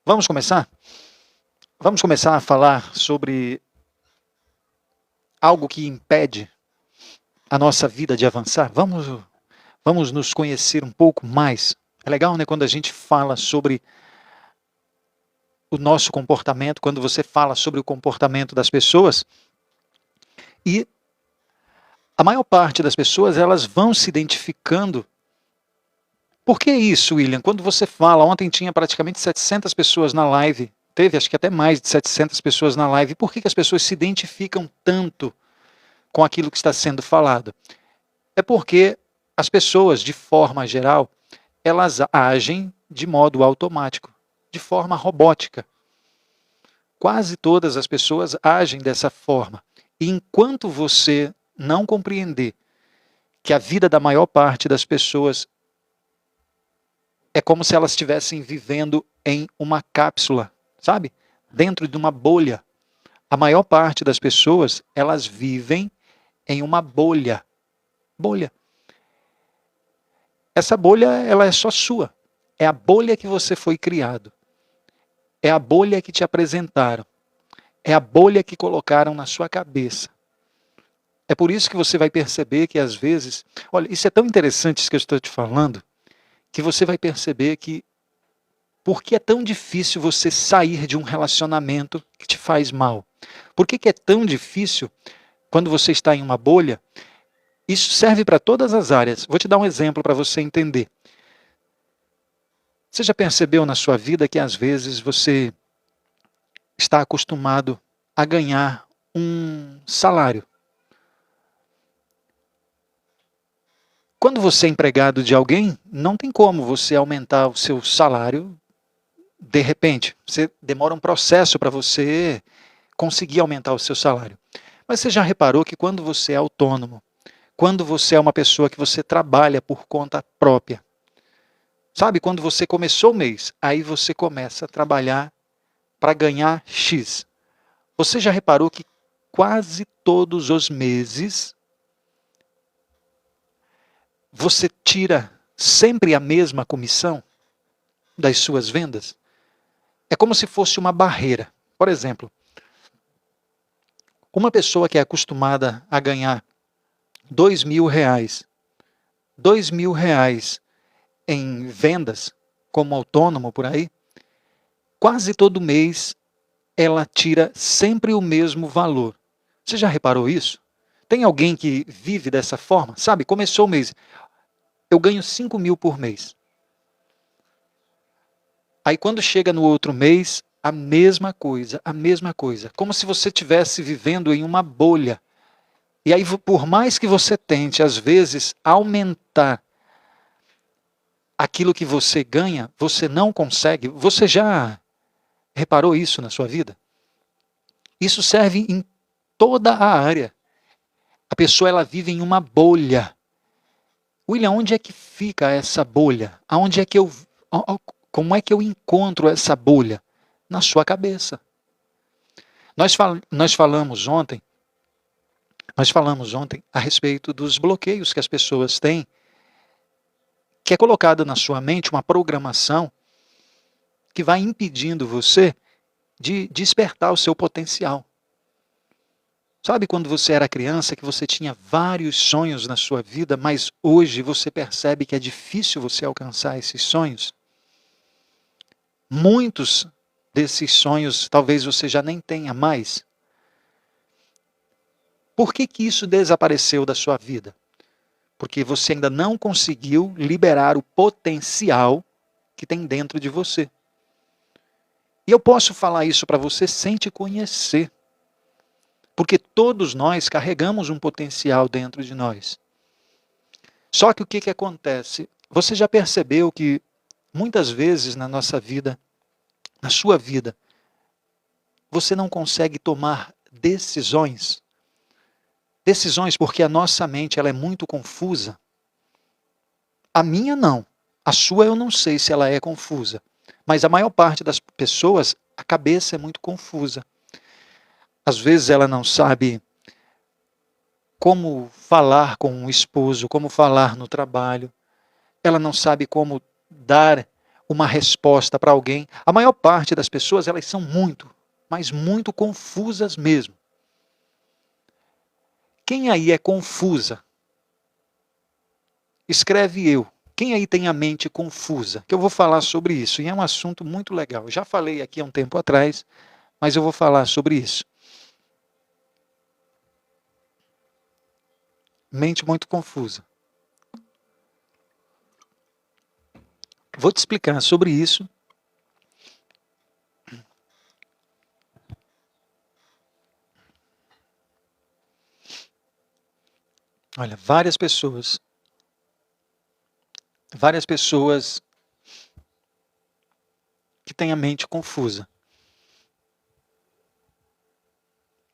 Vamos começar? Vamos começar a falar sobre algo que impede a nossa vida de avançar? Vamos nos conhecer um pouco mais. É legal, né, quando a gente fala sobre o nosso comportamento, quando você fala sobre o comportamento das pessoas, e a maior parte das pessoas, elas vão se identificando. Por que isso, William? Quando você fala, ontem tinha praticamente 700 pessoas na live, teve acho que até mais de 700 pessoas na live, por que as pessoas se identificam tanto com aquilo que está sendo falado? É porque as pessoas, de forma geral, elas agem de modo automático, de forma robótica. Quase todas as pessoas agem dessa forma. E enquanto você não compreender que a vida da maior parte das pessoas é como se elas estivessem vivendo em uma cápsula, sabe? Dentro de uma bolha. A maior parte das pessoas, elas vivem em uma bolha. Bolha. Essa bolha, ela é só sua. É a bolha que você foi criado. É a bolha que te apresentaram. É a bolha que colocaram na sua cabeça. É por isso que você vai perceber que às vezes... Olha, isso é tão interessante isso que eu estou te falando, que você vai perceber que por que é tão difícil você sair de um relacionamento que te faz mal? Por que é tão difícil quando você está em uma bolha? Isso serve para todas as áreas. Vou te dar um exemplo para você entender. Você já percebeu na sua vida que às vezes você está acostumado a ganhar um salário? Quando você é empregado de alguém, não tem como você aumentar o seu salário de repente. Você demora um processo para você conseguir aumentar o seu salário. Mas você já reparou que quando você é autônomo, quando você é uma pessoa que você trabalha por conta própria, sabe, quando você começou o mês, aí você começa a trabalhar para ganhar X. Você já reparou que quase todos os meses você tira sempre a mesma comissão das suas vendas? É como se fosse uma barreira. Por exemplo, uma pessoa que é acostumada a ganhar R$ 2.000, R$ 2.000 em vendas, como autônomo por aí, quase todo mês ela tira sempre o mesmo valor. Você já reparou isso? Tem alguém que vive dessa forma? Sabe, começou o mês, eu ganho 5.000 por mês. Aí quando chega no outro mês, a mesma coisa, como se você estivesse vivendo em uma bolha. E aí, por mais que você tente, às vezes, aumentar aquilo que você ganha, você não consegue. Você já reparou isso na sua vida? Isso serve em toda a área. A pessoa, ela vive em uma bolha. William, onde é que fica essa bolha? Aonde é que como é que eu encontro essa bolha? Na sua cabeça. Nós falamos ontem a respeito dos bloqueios que as pessoas têm, que é colocada na sua mente uma programação que vai impedindo você de despertar o seu potencial. Sabe quando você era criança, que você tinha vários sonhos na sua vida, mas hoje você percebe que é difícil você alcançar esses sonhos? Muitos desses sonhos talvez você já nem tenha mais. Por que isso desapareceu da sua vida? Porque você ainda não conseguiu liberar o potencial que tem dentro de você. E eu posso falar isso para você sem te conhecer. Porque todos nós carregamos um potencial dentro de nós. Só que o que acontece? Você já percebeu que muitas vezes na nossa vida, na sua vida, você não consegue tomar decisões? Decisões porque a nossa mente ela é muito confusa. A minha não. A sua eu não sei se ela é confusa. Mas a maior parte das pessoas, a cabeça é muito confusa. Às vezes ela não sabe como falar com um esposo, como falar no trabalho. Ela não sabe como dar uma resposta para alguém. A maior parte das pessoas, elas são muito, mas muito confusas mesmo. Quem aí é confusa? Escreve eu. Quem aí tem a mente confusa? Que eu vou falar sobre isso. E é um assunto muito legal. Eu já falei aqui há um tempo atrás, mas eu vou falar sobre isso. Mente muito confusa. Vou te explicar sobre isso. Olha, várias pessoas que têm a mente confusa.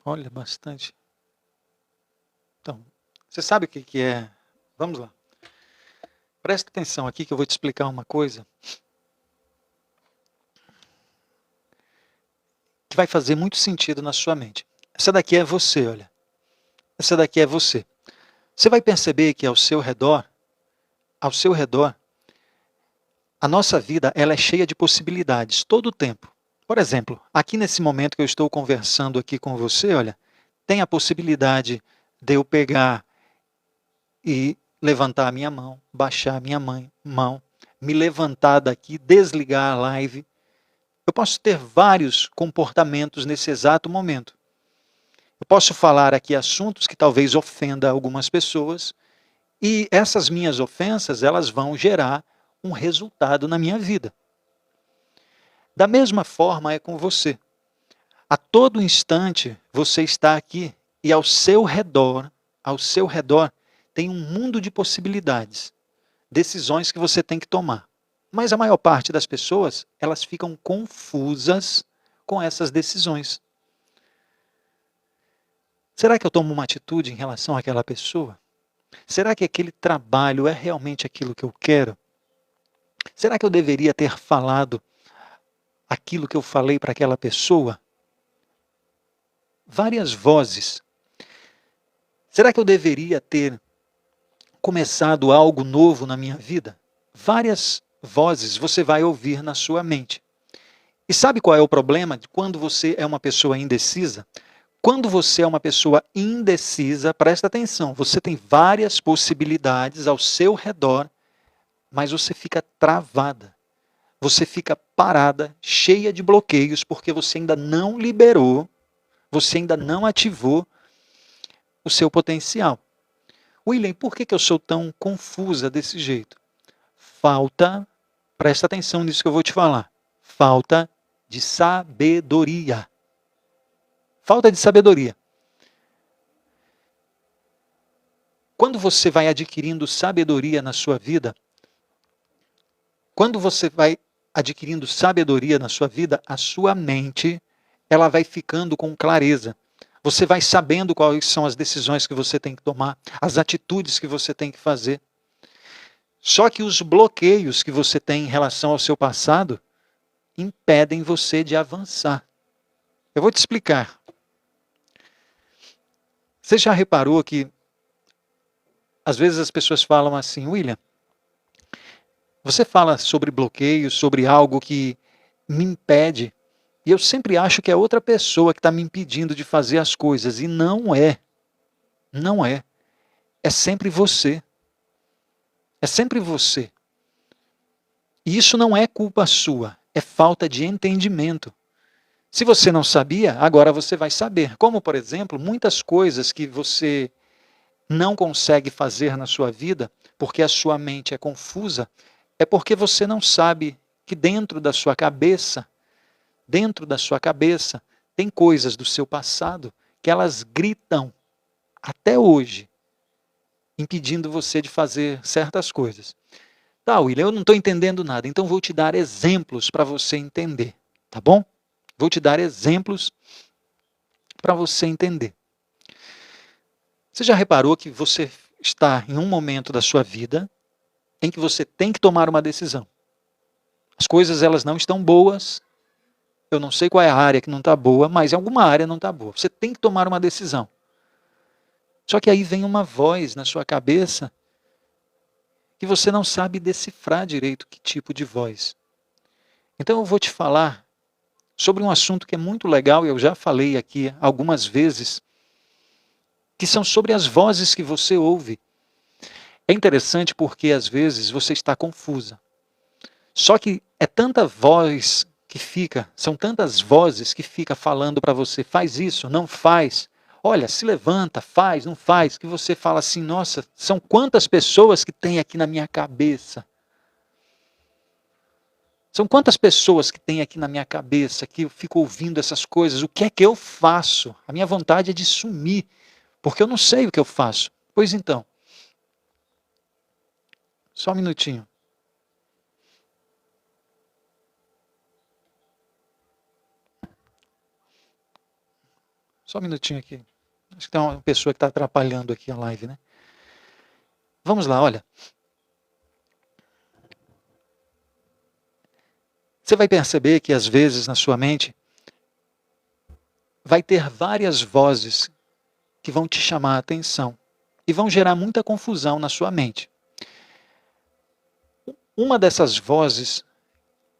Olha, bastante. Então, você sabe o que é? Vamos lá. Presta atenção aqui que eu vou te explicar uma coisa que vai fazer muito sentido na sua mente. Essa daqui é você, olha. Essa daqui é você. Você vai perceber que ao seu redor, a nossa vida ela é cheia de possibilidades todo o tempo. Por exemplo, aqui nesse momento que eu estou conversando aqui com você, olha, tem a possibilidade de eu pegar e levantar a minha mão, baixar a minha mão, me levantar daqui, desligar a live. Eu posso ter vários comportamentos nesse exato momento. Eu posso falar aqui assuntos que talvez ofenda algumas pessoas, e essas minhas ofensas, elas vão gerar um resultado na minha vida. Da mesma forma é com você. A todo instante você está aqui e ao seu redor tem um mundo de possibilidades, decisões que você tem que tomar. Mas a maior parte das pessoas, elas ficam confusas com essas decisões. Será que eu tomo uma atitude em relação àquela pessoa? Será que aquele trabalho é realmente aquilo que eu quero? Será que eu deveria ter falado aquilo que eu falei para aquela pessoa? Várias vozes. Será que eu deveria ter começado algo novo na minha vida? Várias vozes você vai ouvir na sua mente. E sabe qual é o problema de quando você é uma pessoa indecisa? Quando você é uma pessoa indecisa, presta atenção, você tem várias possibilidades ao seu redor, mas você fica travada. Você fica parada, cheia de bloqueios, porque você ainda não liberou, você ainda não ativou o seu potencial. William, por que eu sou tão confusa desse jeito? Presta atenção nisso que eu vou te falar, falta de sabedoria. Falta de sabedoria. Quando você vai adquirindo sabedoria na sua vida, a sua mente, ela vai ficando com clareza. Você vai sabendo quais são as decisões que você tem que tomar, as atitudes que você tem que fazer. Só que os bloqueios que você tem em relação ao seu passado impedem você de avançar. Eu vou te explicar. Você já reparou que às vezes as pessoas falam assim, William, você fala sobre bloqueios, sobre algo que me impede, e eu sempre acho que é outra pessoa que está me impedindo de fazer as coisas, e não é. Não é. É sempre você. É sempre você. E isso não é culpa sua, é falta de entendimento. Se você não sabia, agora você vai saber. Como, por exemplo, muitas coisas que você não consegue fazer na sua vida, porque a sua mente é confusa, é porque você não sabe que dentro da sua cabeça, tem coisas do seu passado que elas gritam até hoje, impedindo você de fazer certas coisas. Tá, William, eu não estou entendendo nada, então vou te dar exemplos para você entender, tá bom? Vou te dar exemplos para você entender. Você já reparou que você está em um momento da sua vida em que você tem que tomar uma decisão? As coisas elas não estão boas, eu não sei qual é a área que não está boa, mas em alguma área não está boa. Você tem que tomar uma decisão. Só que aí vem uma voz na sua cabeça que você não sabe decifrar direito que tipo de voz. Então eu vou te falar sobre um assunto que é muito legal, e eu já falei aqui algumas vezes, que são sobre as vozes que você ouve. É interessante porque às vezes você está confusa. Só que é tanta voz que fica, são tantas vozes que fica falando para você, faz isso, não faz. Olha, se levanta, faz, não faz, que você fala assim, nossa, são quantas pessoas que tem aqui na minha cabeça. São quantas pessoas que tem aqui na minha cabeça que eu fico ouvindo essas coisas, o que é que eu faço? A minha vontade é de sumir, porque eu não sei o que eu faço. Pois então, só um minutinho. Só um minutinho aqui. Acho que tem uma pessoa que está atrapalhando aqui a live, né? Vamos lá, olha. Você vai perceber que às vezes na sua mente vai ter várias vozes que vão te chamar a atenção e vão gerar muita confusão na sua mente. Uma dessas vozes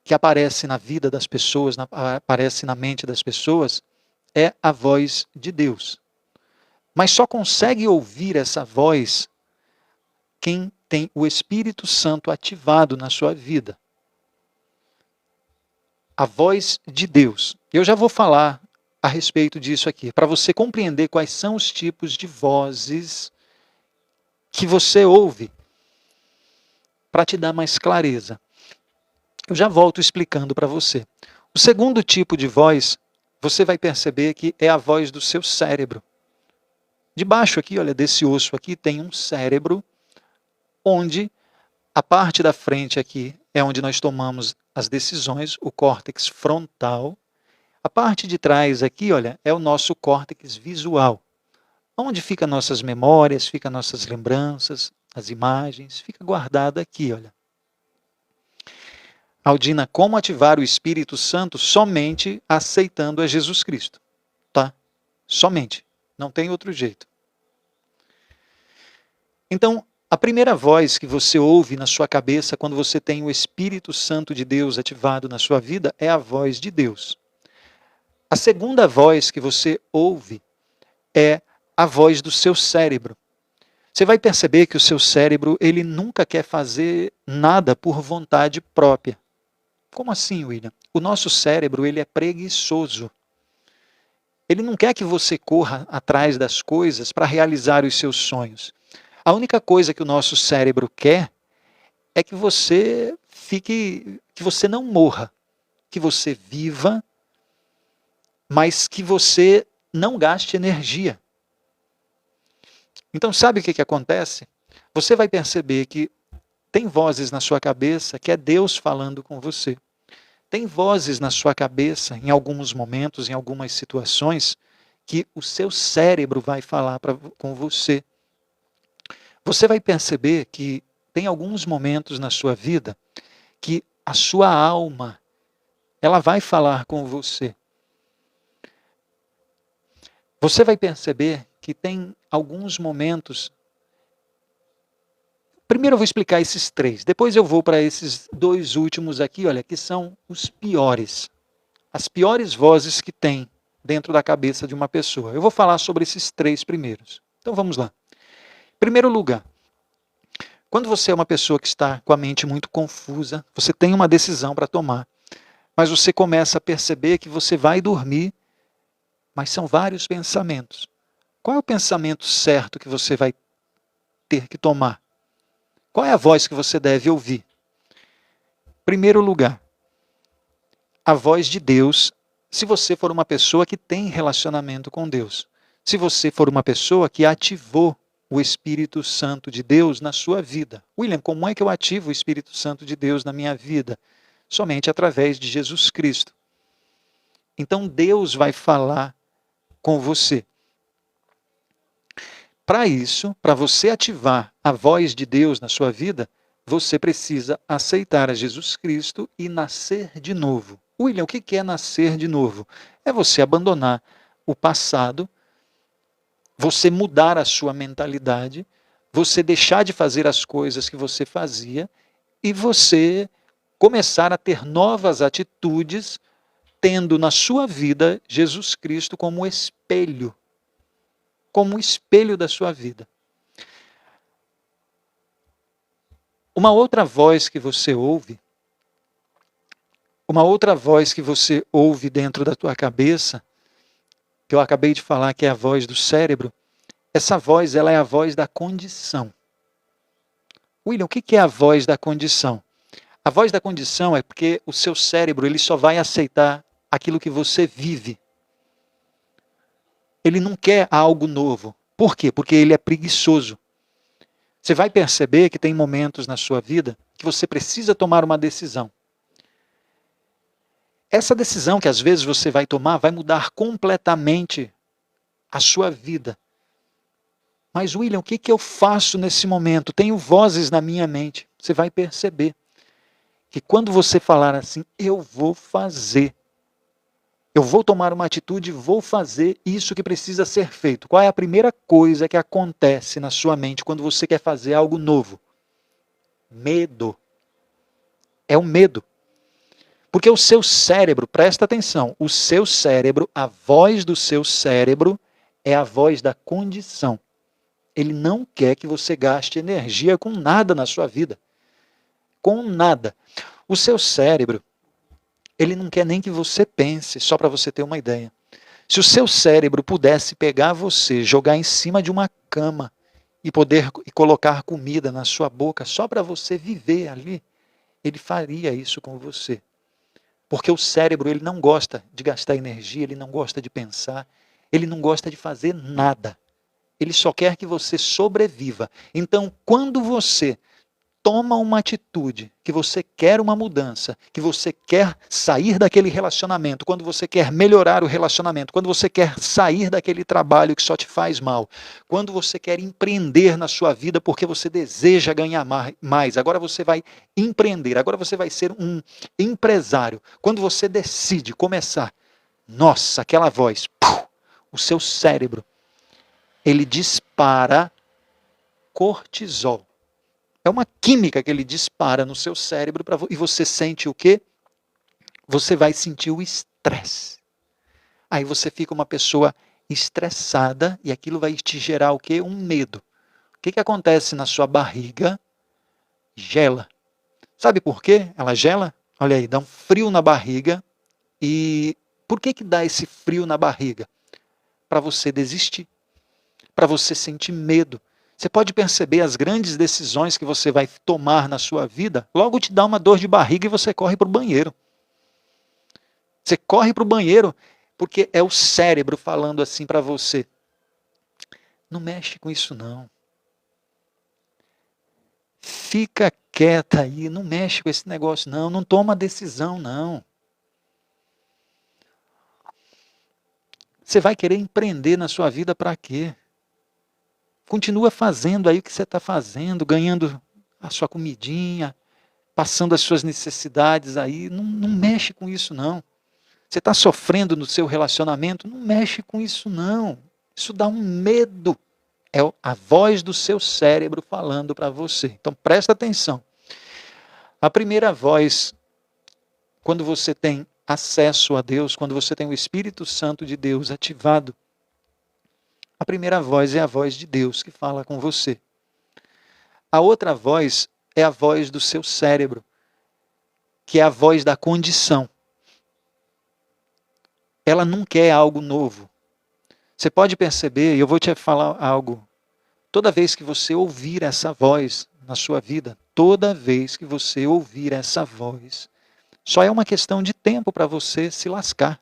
que aparece na vida das pessoas, aparece na mente das pessoas, é a voz de Deus. Mas só consegue ouvir essa voz quem tem o Espírito Santo ativado na sua vida. A voz de Deus. Eu já vou falar a respeito disso aqui, para você compreender quais são os tipos de vozes que você ouve, para te dar mais clareza. Eu já volto explicando para você. O segundo tipo de voz, você vai perceber que é a voz do seu cérebro. Debaixo aqui, olha, desse osso aqui, tem um cérebro, onde a parte da frente aqui é onde nós tomamos as decisões, o córtex frontal. A parte de trás aqui, olha, é o nosso córtex visual. Onde ficam nossas memórias, ficam nossas lembranças, as imagens, fica guardado aqui, olha. Aldina, como ativar o Espírito Santo? Somente aceitando a Jesus Cristo, tá? Somente, não tem outro jeito. Então, a primeira voz que você ouve na sua cabeça quando você tem o Espírito Santo de Deus ativado na sua vida é a voz de Deus. A segunda voz que você ouve é a voz do seu cérebro. Você vai perceber que o seu cérebro, ele nunca quer fazer nada por vontade própria. Como assim, William? O nosso cérebro, ele é preguiçoso. Ele não quer que você corra atrás das coisas para realizar os seus sonhos. A única coisa que o nosso cérebro quer é que você que você não morra, que você viva, mas que você não gaste energia. Então, sabe o que acontece? Você vai perceber que tem vozes na sua cabeça que é Deus falando com você. Tem vozes na sua cabeça, em alguns momentos, em algumas situações, que o seu cérebro vai falar com você. Você vai perceber que tem alguns momentos na sua vida que a sua alma, ela vai falar com você. Você vai perceber que tem alguns momentos. Primeiro eu vou explicar esses três, depois eu vou para esses dois últimos aqui, olha, que são os piores. As piores vozes que tem dentro da cabeça de uma pessoa. Eu vou falar sobre esses três primeiros. Então vamos lá. Em primeiro lugar, quando você é uma pessoa que está com a mente muito confusa, você tem uma decisão para tomar, mas você começa a perceber que você vai dormir, mas são vários pensamentos. Qual é o pensamento certo que você vai ter que tomar? Qual é a voz que você deve ouvir? Primeiro lugar, a voz de Deus, se você for uma pessoa que tem relacionamento com Deus. Se você for uma pessoa que ativou o Espírito Santo de Deus na sua vida. William, como é que eu ativo o Espírito Santo de Deus na minha vida? Somente através de Jesus Cristo. Então Deus vai falar com você. Para isso, para você ativar a voz de Deus na sua vida, você precisa aceitar a Jesus Cristo e nascer de novo. William, o que é nascer de novo? É você abandonar o passado, você mudar a sua mentalidade, você deixar de fazer as coisas que você fazia e você começar a ter novas atitudes, tendo na sua vida Jesus Cristo como espelho da sua vida. Uma outra voz que você ouve dentro da tua cabeça, que eu acabei de falar que é a voz do cérebro, essa voz, ela é a voz da condição. William, o que é a voz da condição? A voz da condição é porque o seu cérebro ele só vai aceitar aquilo que você vive. Ele não quer algo novo. Por quê? Porque ele é preguiçoso. Você vai perceber que tem momentos na sua vida que você precisa tomar uma decisão. Essa decisão que às vezes você vai tomar vai mudar completamente a sua vida. Mas, William, o que eu faço nesse momento? Tenho vozes na minha mente. Você vai perceber que quando você falar assim, eu vou fazer, eu vou tomar uma atitude, vou fazer isso que precisa ser feito. Qual é a primeira coisa que acontece na sua mente quando você quer fazer algo novo? Medo. É o medo. Porque o seu cérebro, presta atenção, o seu cérebro, a voz do seu cérebro é a voz da condição. Ele não quer que você gaste energia com nada na sua vida. Com nada. O seu cérebro, ele não quer nem que você pense, só para você ter uma ideia. Se o seu cérebro pudesse pegar você, jogar em cima de uma cama e colocar comida na sua boca só para você viver ali, ele faria isso com você. Porque o cérebro ele não gosta de gastar energia, ele não gosta de pensar, ele não gosta de fazer nada. Ele só quer que você sobreviva. Então, quando você toma uma atitude, que você quer uma mudança, que você quer sair daquele relacionamento, quando você quer melhorar o relacionamento, quando você quer sair daquele trabalho que só te faz mal, quando você quer empreender na sua vida porque você deseja ganhar mais, agora você vai empreender, agora você vai ser um empresário. Quando você decide começar, nossa, aquela voz, o seu cérebro, ele dispara cortisol. É uma química que ele dispara no seu cérebro e você sente o quê? Você vai sentir o estresse. Aí você fica uma pessoa estressada e aquilo vai te gerar o quê? Um medo. O que acontece na sua barriga? Gela. Sabe por quê? Ela gela? Olha aí, dá um frio na barriga. E por que dá esse frio na barriga? Para você desistir. Para você sentir medo. Você pode perceber as grandes decisões que você vai tomar na sua vida, logo te dá uma dor de barriga e você corre para o banheiro. Você corre para o banheiro porque é o cérebro falando assim para você. Não mexe com isso não. Fica quieta aí, não mexe com esse negócio não, não toma decisão não. Você vai querer empreender na sua vida para quê? Continua fazendo aí o que você está fazendo, ganhando a sua comidinha, passando as suas necessidades aí. Não mexe com isso, não. Você está sofrendo no seu relacionamento? Não mexe com isso, não. Isso dá um medo. É a voz do seu cérebro falando para você. Então, presta atenção. A primeira voz, quando você tem acesso a Deus, quando você tem o Espírito Santo de Deus ativado, a primeira voz é a voz de Deus que fala com você. A outra voz é a voz do seu cérebro, que é a voz da condição. Ela não quer algo novo. Você pode perceber, e eu vou te falar algo, toda vez que você ouvir essa voz na sua vida, toda vez que você ouvir essa voz, só é uma questão de tempo para você se lascar,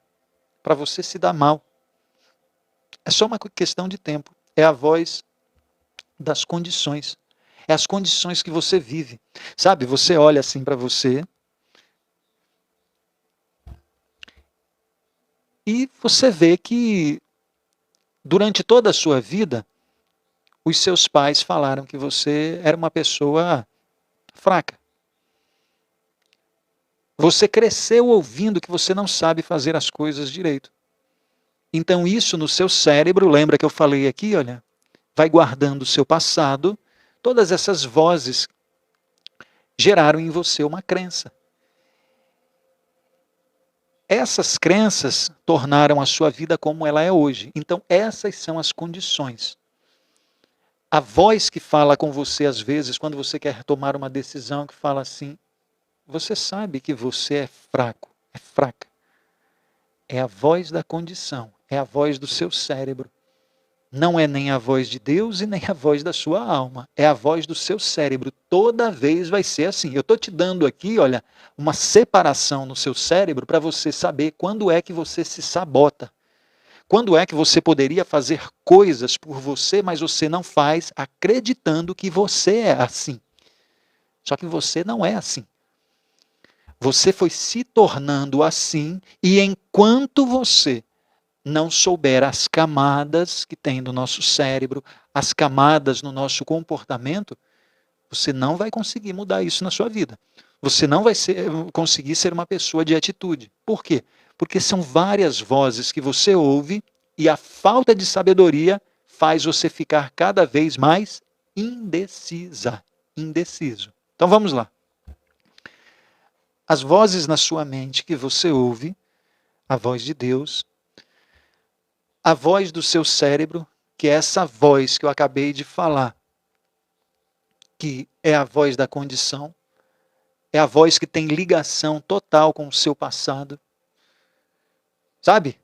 para você se dar mal. É só uma questão de tempo. É a voz das condições. É as condições que você vive. Sabe, você olha assim para você e você vê que durante toda a sua vida, os seus pais falaram que você era uma pessoa fraca. Você cresceu ouvindo que você não sabe fazer as coisas direito. Então isso no seu cérebro, lembra que eu falei aqui, olha, vai guardando o seu passado, todas essas vozes geraram em você uma crença. essas crenças tornaram a sua vida como ela é hoje. Então, essas são as condições. A voz que fala com você, às vezes, quando você quer tomar uma decisão, que fala assim, você sabe que você é fraco, é fraca. É a voz da condição, é a voz do seu cérebro. Não é nem a voz de Deus e nem a voz da sua alma. É a voz do seu cérebro. Toda vez vai ser assim. Eu estou te dando aqui, olha, uma separação no seu cérebro para você saber quando é que você se sabota. Quando é que você poderia fazer coisas por você, mas você não faz, acreditando que você é assim. Só que você não é assim. Você foi se tornando assim, e enquanto você não souber as camadas que tem no nosso cérebro, as camadas no nosso comportamento, você não vai conseguir mudar isso na sua vida. Você não vai conseguir ser uma pessoa de atitude. Por quê? Porque são várias vozes que você ouve e a falta de sabedoria faz você ficar cada vez mais indeciso. Então vamos lá. As vozes na sua mente que você ouve, a voz de Deus, a voz do seu cérebro, que é essa voz que eu acabei de falar, que é a voz da condição, é a voz que tem ligação total com o seu passado. Sabe?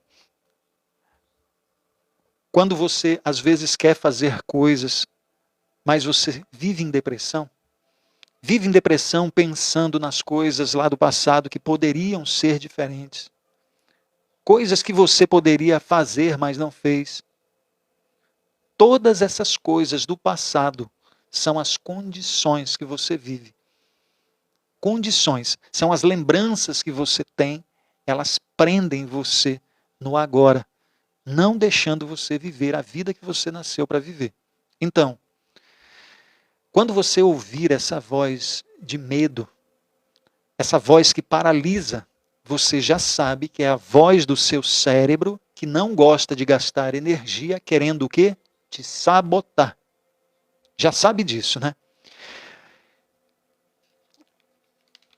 Quando você, às vezes, quer fazer coisas, mas você vive em depressão pensando nas coisas lá do passado que poderiam ser diferentes. Coisas que você poderia fazer, mas não fez. Todas essas coisas do passado são as condições que você vive. Condições são as lembranças que você tem, elas prendem você no agora, não deixando você viver a vida que você nasceu para viver. Então, quando você ouvir essa voz de medo, essa voz que paralisa, você já sabe que é a voz do seu cérebro que não gosta de gastar energia querendo o quê? Te sabotar. Já sabe disso, né?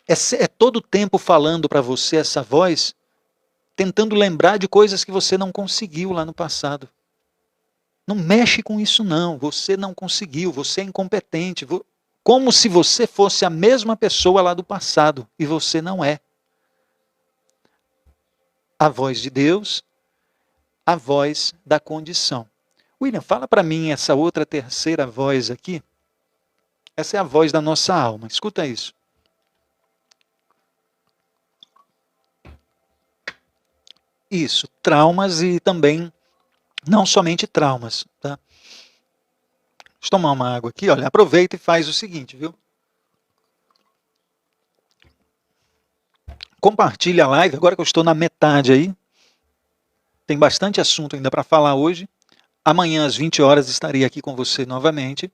É todo o tempo falando para você essa voz, tentando lembrar de coisas que você não conseguiu lá no passado. Não mexe com isso não, você não conseguiu, você é incompetente. Como se você fosse a mesma pessoa lá do passado, e você não é. A voz de Deus, a voz da condição. William, fala para mim essa outra terceira voz aqui. Essa é a voz da nossa alma, escuta isso. Isso, traumas e também, não somente traumas, tá? Deixa eu tomar uma água aqui, olha, aproveita e faz o seguinte, viu? Compartilha a live, agora que eu estou na metade aí. Tem bastante assunto ainda para falar hoje. Amanhã às 20 horas estarei aqui com você novamente.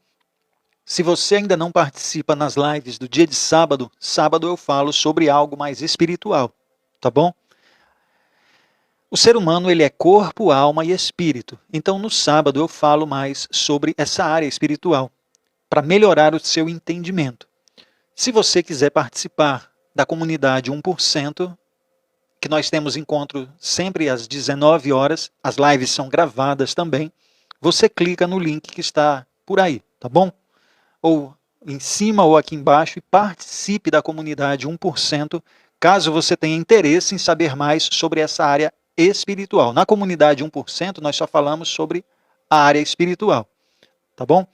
Se você ainda não participa nas lives do dia de sábado, sábado eu falo sobre algo mais espiritual, tá bom? O ser humano ele é corpo, alma e espírito. Então no sábado eu falo mais sobre essa área espiritual, para melhorar o seu entendimento. Se você quiser participar da comunidade 1%, que nós temos encontro sempre às 19 horas, as lives são gravadas também, você clica no link que está por aí, tá bom? Ou em cima ou aqui embaixo e participe da comunidade 1%, caso você tenha interesse em saber mais sobre essa área espiritual. Na comunidade 1%, nós só falamos sobre a área espiritual, tá bom?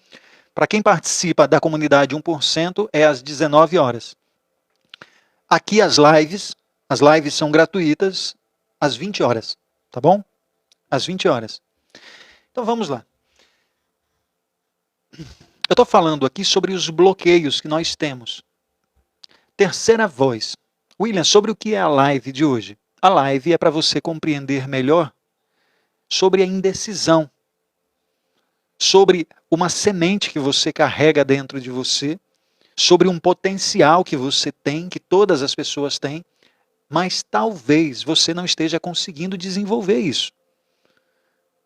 Para quem participa da comunidade 1%, é às 19 horas. Aqui as lives são gratuitas às 20 horas, tá bom? Às 20 horas. Então vamos lá. Eu estou falando aqui sobre os bloqueios que nós temos. Terceira voz. William, sobre o que é a live de hoje? A live é para você compreender melhor sobre a indecisão, sobre uma semente que você carrega dentro de você, sobre um potencial que você tem, que todas as pessoas têm, mas talvez você não esteja conseguindo desenvolver isso.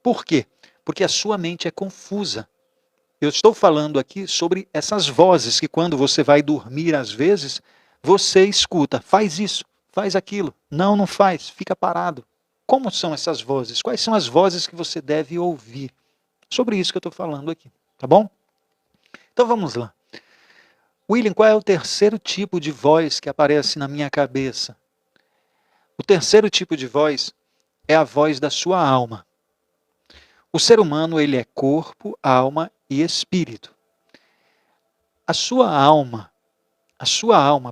Por quê? Porque a sua mente é confusa. Eu estou falando aqui sobre essas vozes que quando você vai dormir, às vezes, você escuta, faz isso, faz aquilo. Não, não faz, fica parado. Como são essas vozes? Quais são as vozes que você deve ouvir? Sobre isso que eu estou falando aqui, tá bom? Então vamos lá. William, qual é o terceiro tipo de voz que aparece na minha cabeça? O terceiro tipo de voz é a voz da sua alma. O ser humano, ele é corpo, alma e espírito. A sua alma,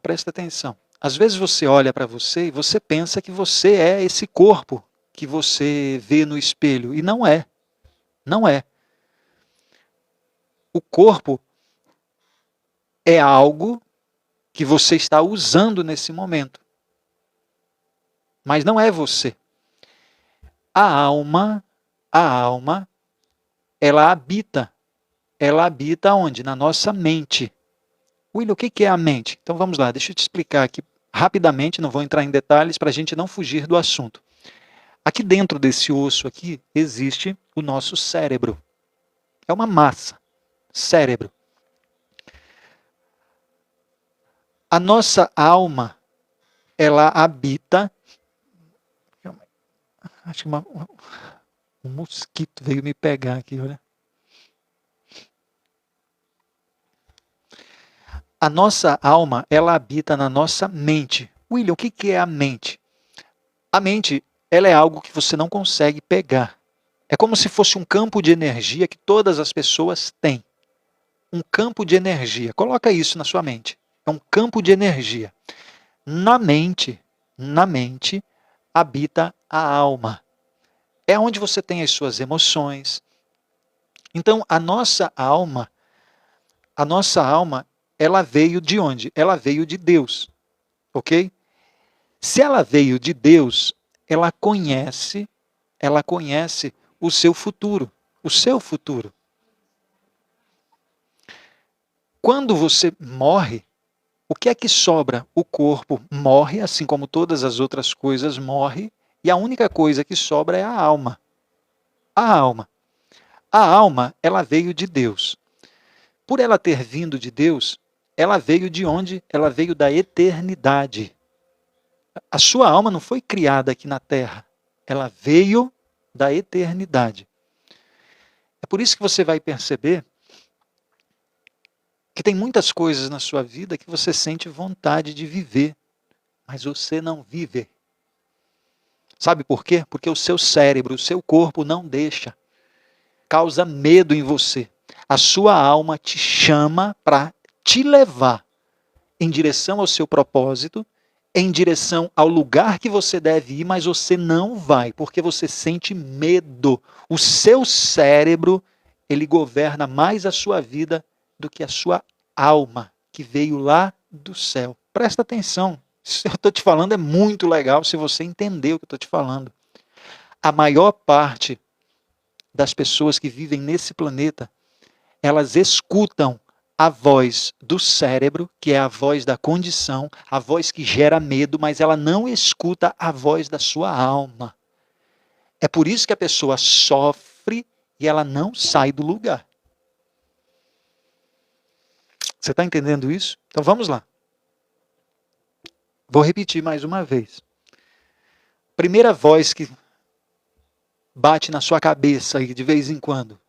presta atenção. Às vezes você olha para você e você pensa que você é esse corpo que você vê no espelho. E não é. Não é. O corpo é algo que você está usando nesse momento. Mas não é você. A alma, ela habita onde? Na nossa mente. William, o que é a mente? Então vamos lá, deixa eu te explicar aqui rapidamente, não vou entrar em detalhes para a gente não fugir do assunto. Aqui dentro desse osso aqui existe o nosso cérebro. É uma massa, cérebro. A nossa alma, ela habita... Acho que um mosquito veio me pegar aqui, olha. A nossa alma, ela habita na nossa mente. William, o que é a mente? A mente, ela é algo que você não consegue pegar. É como se fosse um campo de energia que todas as pessoas têm. Um campo de energia. Coloca isso na sua mente. É um campo de energia. Na mente, habita a alma. É onde você tem as suas emoções. Então, a nossa alma, ela veio de onde? Ela veio de Deus, ok? Se ela veio de Deus, ela conhece o seu futuro, Quando você morre, o que é que sobra? O corpo morre, assim como todas as outras coisas morrem, e a única coisa que sobra é a alma. A alma, ela veio de Deus. Por ela ter vindo de Deus, ela veio de onde? Ela veio da eternidade. A sua alma não foi criada aqui na Terra. Ela veio da eternidade. É por isso que você vai perceber que tem muitas coisas na sua vida que você sente vontade de viver, mas você não vive. Sabe por quê? Porque o seu cérebro, o seu corpo não deixa. Causa medo em você. A sua alma te chama para te levar em direção ao seu propósito, em direção ao lugar que você deve ir, mas você não vai, porque você sente medo. O seu cérebro, ele governa mais a sua vida do que a sua alma, que veio lá do céu. Presta atenção. Isso que eu estou te falando é muito legal se você entender o que eu estou te falando. A maior parte das pessoas que vivem nesse planeta, elas escutam a voz do cérebro, que é a voz da condição, a voz que gera medo, mas ela não escuta a voz da sua alma. É por isso que a pessoa sofre e ela não sai do lugar. Você está entendendo isso? Então vamos lá. Vou repetir mais uma vez. Primeira voz que bate na sua cabeça aí de vez em quando.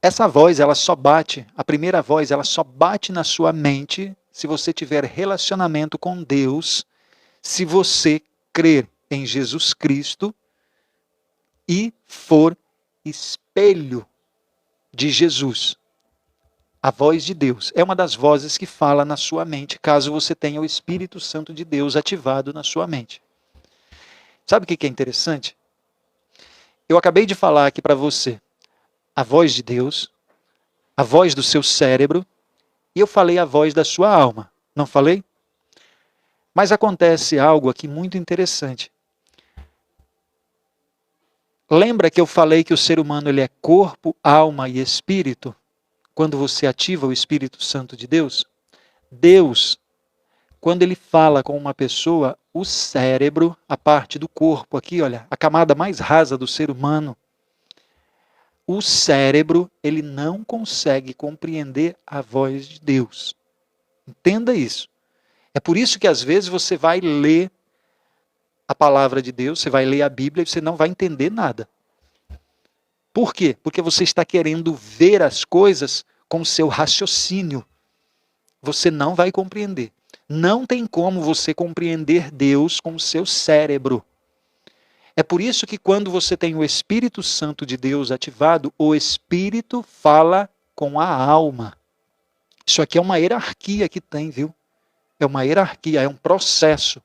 Essa voz, ela só bate, a primeira voz, ela só bate na sua mente se você tiver relacionamento com Deus, se você crer em Jesus Cristo e for espelho de Jesus. A voz de Deus é uma das vozes que fala na sua mente, caso você tenha o Espírito Santo de Deus ativado na sua mente. Sabe o que é interessante? Eu acabei de falar aqui para você a voz de Deus, a voz do seu cérebro, e eu falei a voz da sua alma. Não falei? Mas acontece algo aqui muito interessante. Lembra que eu falei que o ser humano ele é corpo, alma e espírito? Quando você ativa o Espírito Santo de Deus? Deus, quando ele fala com uma pessoa, o cérebro, a parte do corpo aqui, olha, a camada mais rasa do ser humano, o cérebro, ele não consegue compreender a voz de Deus. Entenda isso. É por isso que às vezes você vai ler a palavra de Deus, você vai ler a Bíblia e você não vai entender nada. Por quê? Porque você está querendo ver as coisas com o seu raciocínio. Você não vai compreender. Não tem como você compreender Deus com o seu cérebro. É por isso que quando você tem o Espírito Santo de Deus ativado, o Espírito fala com a alma. Isso aqui é uma hierarquia que tem, viu? É uma hierarquia, é um processo.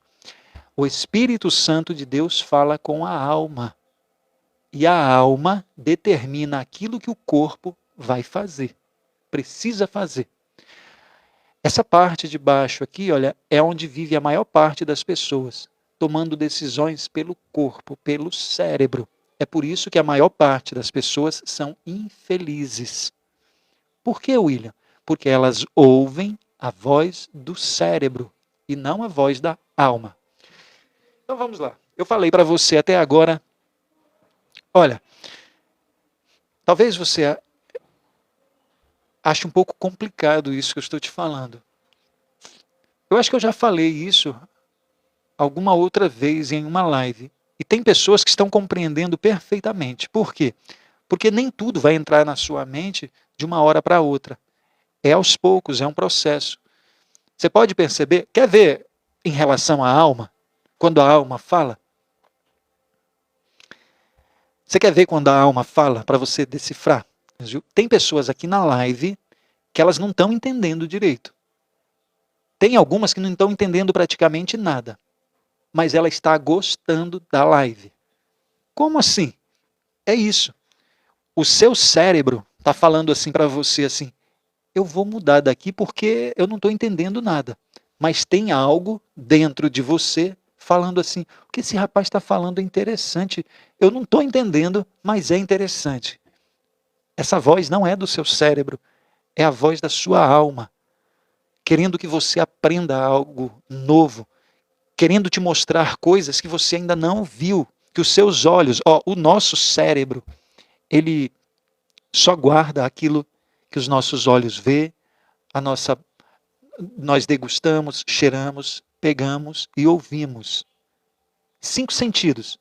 O Espírito Santo de Deus fala com a alma. E a alma determina aquilo que o corpo vai fazer. Precisa fazer. Essa parte de baixo aqui, olha, é onde vive a maior parte das pessoas, tomando decisões pelo corpo, pelo cérebro. É por isso que a maior parte das pessoas são infelizes. Por que, William? Porque elas ouvem a voz do cérebro e não a voz da alma. Então vamos lá. Eu falei para você até agora, olha, talvez você ache um pouco complicado isso que eu estou te falando. Eu acho que eu já falei isso alguma outra vez em uma live. E tem pessoas que estão compreendendo perfeitamente. Por quê? Porque nem tudo vai entrar na sua mente de uma hora para outra. É aos poucos, é um processo. Você pode perceber, quer ver em relação à alma? Quando a alma fala? Você quer ver quando a alma fala para você decifrar? Tem pessoas aqui na live que elas não estão entendendo direito. Tem algumas que não estão entendendo praticamente nada. Mas ela está gostando da live. Como assim? É isso. O seu cérebro está falando assim para você assim, eu vou mudar daqui porque eu não estou entendendo nada. Mas tem algo dentro de você falando assim, o que esse rapaz está falando é interessante. Eu não estou entendendo, mas é interessante. Essa voz não é do seu cérebro, é a voz da sua alma, querendo que você aprenda algo novo, querendo te mostrar coisas que você ainda não viu, que os seus olhos, o nosso cérebro, ele só guarda aquilo que os nossos olhos vê, nós degustamos, cheiramos, pegamos e ouvimos. 5 sentidos.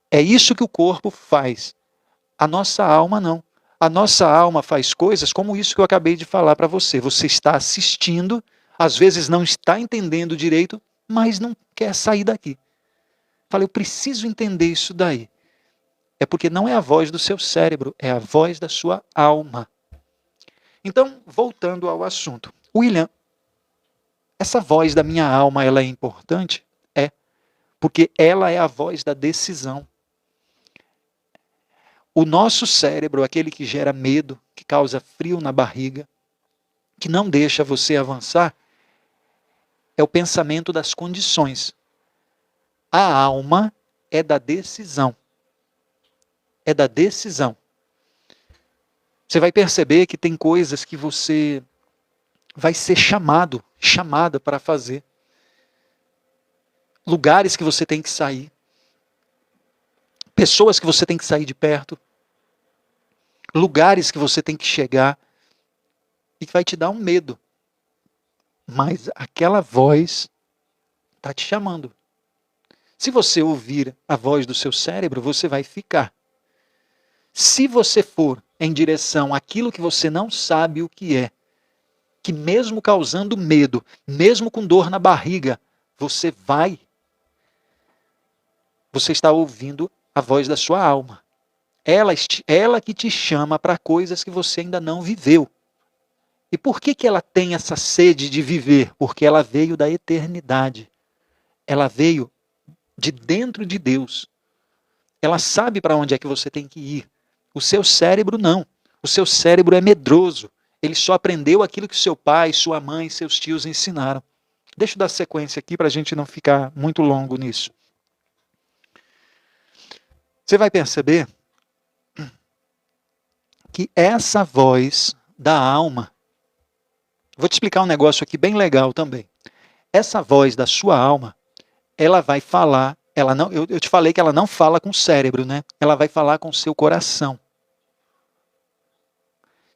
É isso que o corpo faz. A nossa alma não. A nossa alma faz coisas como isso que eu acabei de falar para você. Você está assistindo, às vezes não está entendendo direito, mas não quer sair daqui. Fala, eu preciso entender isso daí. É porque não é a voz do seu cérebro, é a voz da sua alma. Então, voltando ao assunto. William, essa voz da minha alma, ela é importante? É. Porque ela é a voz da decisão. O nosso cérebro, aquele que gera medo, que causa frio na barriga, que não deixa você avançar, é o pensamento das condições. A alma é da decisão. É da decisão. Você vai perceber que tem coisas que você vai ser chamada para fazer. Lugares que você tem que sair. Pessoas que você tem que sair de perto. Lugares que você tem que chegar. E que vai te dar um medo. Mas aquela voz está te chamando. Se você ouvir a voz do seu cérebro, você vai ficar. Se você for em direção àquilo que você não sabe o que é, que mesmo causando medo, mesmo com dor na barriga, você vai. Você está ouvindo a voz da sua alma. Ela que te chama para coisas que você ainda não viveu. E por que ela tem essa sede de viver? Porque ela veio da eternidade. Ela veio de dentro de Deus. Ela sabe para onde é que você tem que ir. O seu cérebro não. O seu cérebro é medroso. Ele só aprendeu aquilo que seu pai, sua mãe, seus tios ensinaram. Deixa eu dar sequência aqui para a gente não ficar muito longo nisso. Você vai perceber que essa voz da alma, vou te explicar um negócio aqui bem legal também. Essa voz da sua alma, ela vai falar, eu te falei que ela não fala com o cérebro, né? Ela vai falar com o seu coração.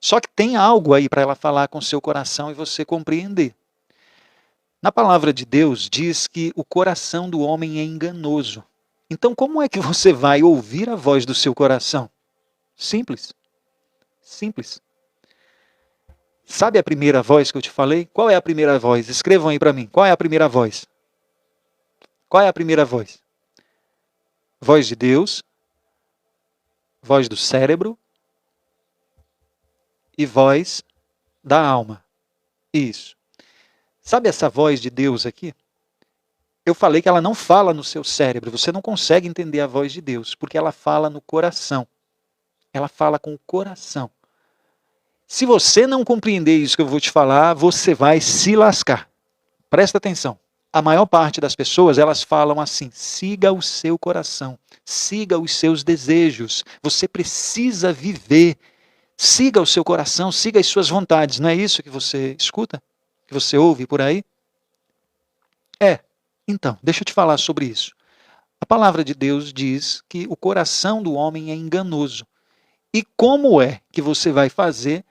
Só que tem algo aí para ela falar com o seu coração e você compreender. Na palavra de Deus diz que o coração do homem é enganoso. Então como é que você vai ouvir a voz do seu coração? Simples. Simples. Sabe a primeira voz que eu te falei? Qual é a primeira voz? Escrevam aí para mim. Qual é a primeira voz? Qual é a primeira voz? Voz de Deus, voz do cérebro e voz da alma. Isso. Sabe essa voz de Deus aqui? Eu falei que ela não fala no seu cérebro. Você não consegue entender a voz de Deus, porque ela fala no coração. Ela fala com o coração. Se você não compreender isso que eu vou te falar, você vai se lascar. Presta atenção. A maior parte das pessoas, elas falam assim: siga o seu coração, siga os seus desejos. Você precisa viver. Siga o seu coração, siga as suas vontades. Não é isso que você escuta? Que você ouve por aí? Então, deixa eu te falar sobre isso. A palavra de Deus diz que o coração do homem é enganoso. E como é que você vai fazer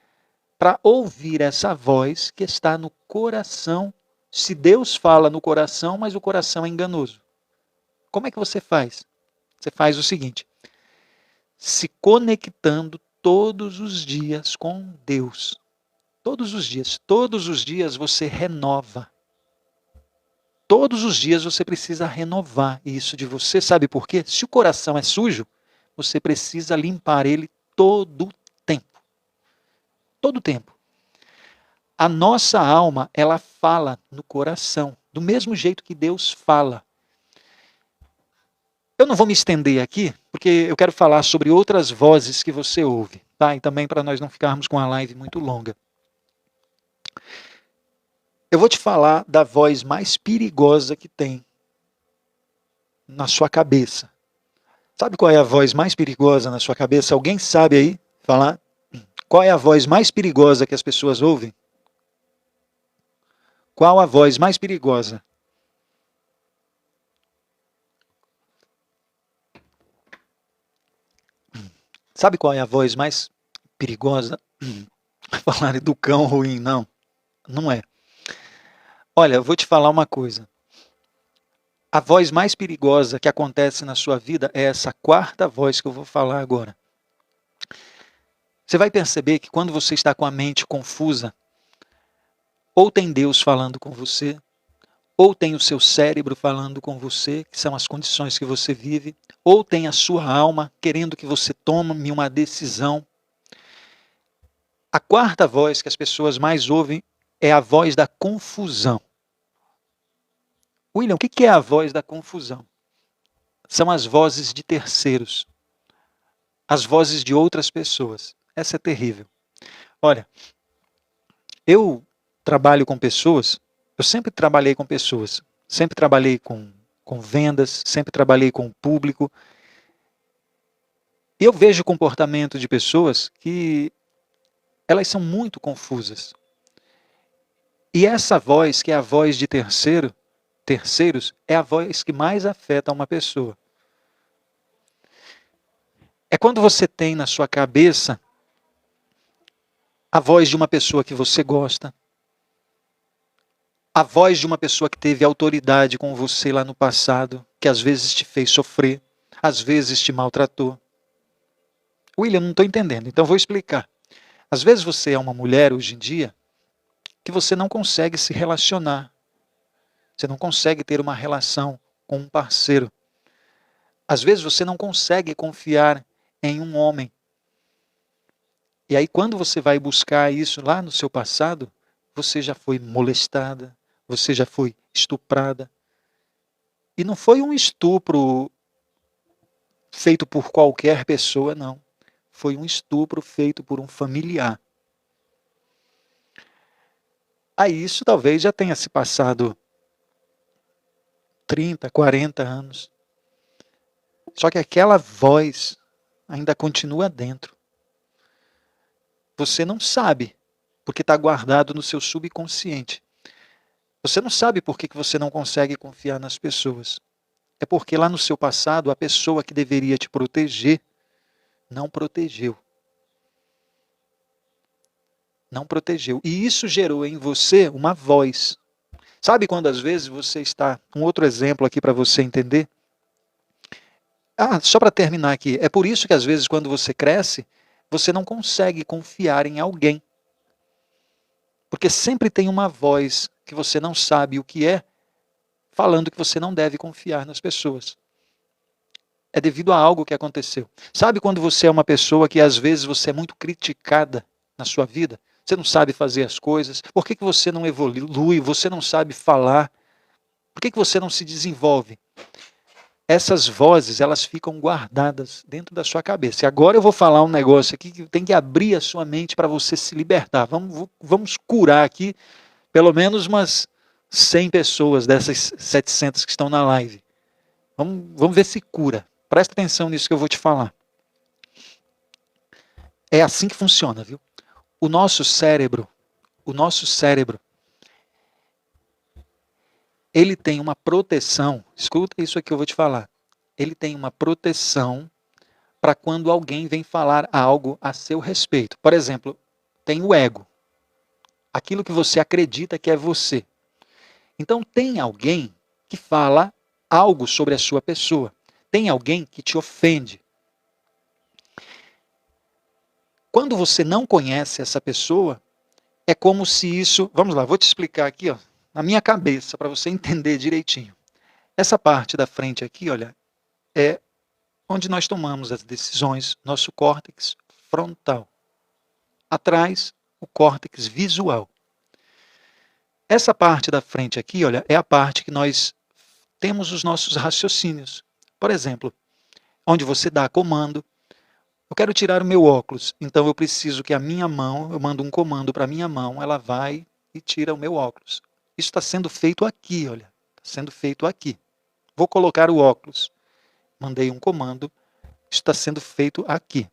para ouvir essa voz que está no coração, se Deus fala no coração, mas o coração é enganoso? Como é que você faz? Você faz o seguinte: se conectando todos os dias com Deus. Todos os dias você renova. Todos os dias você precisa renovar isso de você. Sabe por quê? Se o coração é sujo, você precisa limpar ele todo o tempo. Todo o tempo. A nossa alma, ela fala no coração, do mesmo jeito que Deus fala. Eu não vou me estender aqui, porque eu quero falar sobre outras vozes que você ouve, tá? E também para nós não ficarmos com a live muito longa. Eu vou te falar da voz mais perigosa que tem na sua cabeça. Sabe qual é a voz mais perigosa na sua cabeça? Alguém sabe aí falar? Qual é a voz mais perigosa que as pessoas ouvem? Qual a voz mais perigosa? Sabe qual é a voz mais perigosa? Falar do cão ruim, não. Não é. Olha, eu vou te falar uma coisa. A voz mais perigosa que acontece na sua vida é essa quarta voz que eu vou falar agora. Você vai perceber que quando você está com a mente confusa, ou tem Deus falando com você, ou tem o seu cérebro falando com você, que são as condições que você vive, ou tem a sua alma querendo que você tome uma decisão. A quarta voz que as pessoas mais ouvem é a voz da confusão. William, o que é a voz da confusão? São as vozes de terceiros, as vozes de outras pessoas. Essa é terrível. Olha, eu trabalho com pessoas, eu sempre trabalhei com pessoas, sempre trabalhei com vendas, sempre trabalhei com o público. E eu vejo o comportamento de pessoas que elas são muito confusas. E essa voz, que é a voz de terceiros, é a voz que mais afeta uma pessoa. É quando você tem na sua cabeça a voz de uma pessoa que você gosta, a voz de uma pessoa que teve autoridade com você lá no passado, que às vezes te fez sofrer, às vezes te maltratou. William, não estou entendendo, então vou explicar. Às vezes você é uma mulher hoje em dia que você não consegue se relacionar. Você não consegue ter uma relação com um parceiro. Às vezes você não consegue confiar em um homem. E aí quando você vai buscar isso lá no seu passado, você já foi molestada, você já foi estuprada. E não foi um estupro feito por qualquer pessoa, não. Foi um estupro feito por um familiar. Aí isso talvez já tenha se passado 30, 40 anos. Só que aquela voz ainda continua dentro. Você não sabe, porque está guardado no seu subconsciente. Você não sabe por que você não consegue confiar nas pessoas. É porque lá no seu passado, a pessoa que deveria te proteger, não protegeu. Não protegeu. E isso gerou em você uma voz. Sabe quando às vezes você está... Um outro exemplo aqui para você entender. Só para terminar aqui. É por isso que às vezes quando você cresce, você não consegue confiar em alguém. Porque sempre tem uma voz que você não sabe o que é, falando que você não deve confiar nas pessoas. É devido a algo que aconteceu. Sabe quando você é uma pessoa que às vezes você é muito criticada na sua vida? Você não sabe fazer as coisas. Por que você não evolui? Você não sabe falar? Por que você não se desenvolve? Essas vozes, elas ficam guardadas dentro da sua cabeça. E agora eu vou falar um negócio aqui que tem que abrir a sua mente para você se libertar. Vamos curar aqui pelo menos umas 100 pessoas dessas 700 que estão na live. Vamos ver se cura. Presta atenção nisso que eu vou te falar. É assim que funciona, viu? O nosso cérebro, ele tem uma proteção. Escuta isso aqui que eu vou te falar. Ele tem uma proteção para quando alguém vem falar algo a seu respeito. Por exemplo, tem o ego. Aquilo que você acredita que é você. Então tem alguém que fala algo sobre a sua pessoa. Tem alguém que te ofende. Quando você não conhece essa pessoa, é como se isso... Vamos lá, vou te explicar aqui, ó, na minha cabeça, para você entender direitinho. Essa parte da frente aqui, olha, é onde nós tomamos as decisões, nosso córtex frontal. Atrás, o córtex visual. Essa parte da frente aqui, olha, é a parte que nós temos os nossos raciocínios. Por exemplo, onde você dá comando. Eu quero tirar o meu óculos, então eu preciso que a minha mão, eu mando um comando para a minha mão, ela vai e tira o meu óculos. Isso está sendo feito aqui, olha, está sendo feito aqui. Vou colocar o óculos, mandei um comando, isso está sendo feito aqui.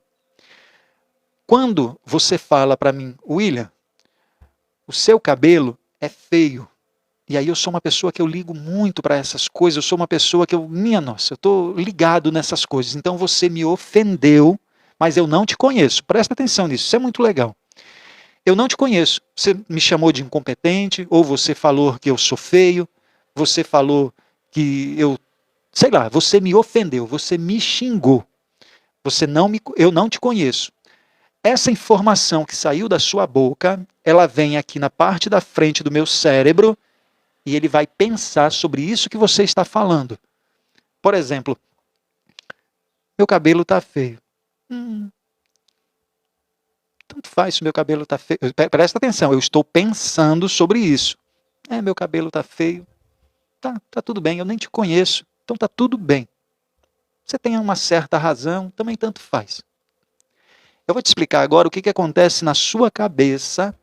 Quando você fala para mim, William, o seu cabelo é feio, e aí eu sou uma pessoa que eu ligo muito para essas coisas, eu sou uma pessoa que minha nossa, eu estou ligado nessas coisas, então você me ofendeu, mas eu não te conheço. Presta atenção nisso, isso é muito legal. Eu não te conheço. Você me chamou de incompetente, ou você falou que eu sou feio, você falou que eu... Sei lá, você me ofendeu, você me xingou. Eu não te conheço. Essa informação que saiu da sua boca, ela vem aqui na parte da frente do meu cérebro e ele vai pensar sobre isso que você está falando. Por exemplo, meu cabelo está feio. Tanto faz se meu cabelo está feio. Presta atenção, eu estou pensando sobre isso. Meu cabelo está feio. Tá tudo bem, eu nem te conheço. Então tá tudo bem. Você tem uma certa razão, também tanto faz. Eu vou te explicar agora o que acontece na sua cabeça,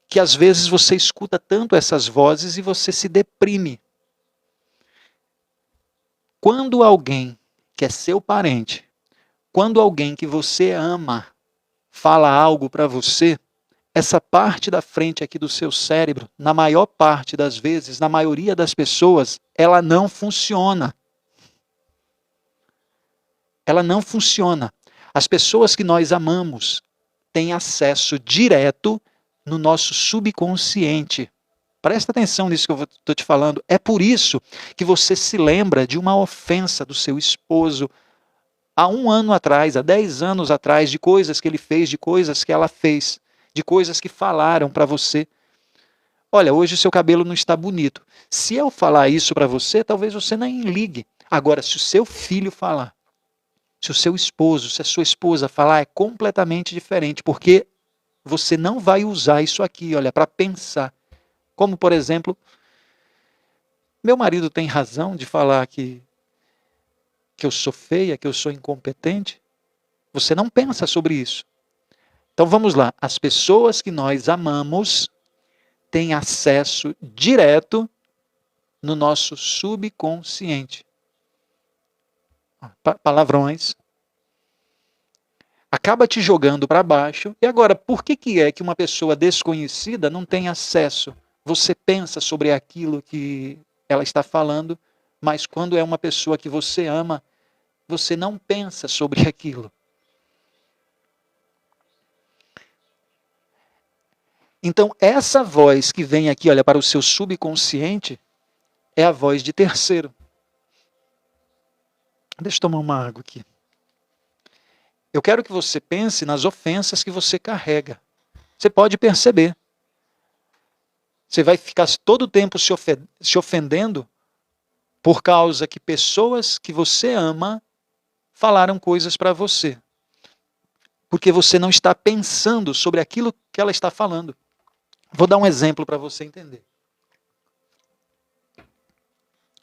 que às vezes você escuta tanto essas vozes e você se deprime. Quando alguém que é seu parente, quando alguém que você ama fala algo para você, essa parte da frente aqui do seu cérebro, na maior parte das vezes, na maioria das pessoas, ela não funciona. Ela não funciona. As pessoas que nós amamos têm acesso direto no nosso subconsciente. Presta atenção nisso que eu estou te falando. É por isso que você se lembra de uma ofensa do seu esposo há 1 ano atrás, há 10 anos atrás, de coisas que ele fez, de coisas que ela fez, de coisas que falaram para você. Olha, hoje o seu cabelo não está bonito. Se eu falar isso para você, talvez você nem ligue. Agora, se o seu filho falar, se o seu esposo, se a sua esposa falar, é completamente diferente, porque você não vai usar isso aqui, olha, para pensar. Como, por exemplo, meu marido tem razão de falar que eu sou feia, que eu sou incompetente? Você não pensa sobre isso. Então vamos lá, as pessoas que nós amamos têm acesso direto no nosso subconsciente. Palavrões. Acaba te jogando para baixo. E agora, por que é que uma pessoa desconhecida não tem acesso? Você pensa sobre aquilo que ela está falando, mas quando é uma pessoa que você ama, você não pensa sobre aquilo. Então, essa voz que vem aqui, olha, para o seu subconsciente, é a voz de terceiro. Deixa eu tomar uma água aqui. Eu quero que você pense nas ofensas que você carrega. Você pode perceber. Você vai ficar todo o tempo se ofendendo por causa que pessoas que você ama falaram coisas para você. Porque você não está pensando sobre aquilo que ela está falando. Vou dar um exemplo para você entender.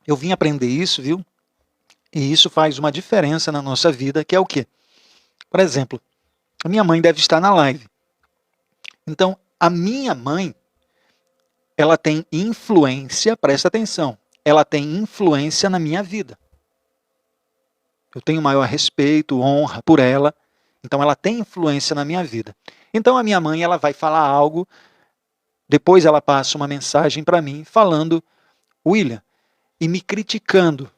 Eu vim aprender isso, viu? E isso faz uma diferença na nossa vida, que é o quê? Por exemplo, a minha mãe deve estar na live. Então, a minha mãe, ela tem influência, presta atenção, ela tem influência na minha vida. Eu tenho maior respeito, honra por ela, então ela tem influência na minha vida. Então a minha mãe, ela vai falar algo, depois ela passa uma mensagem para mim falando, William, e me criticando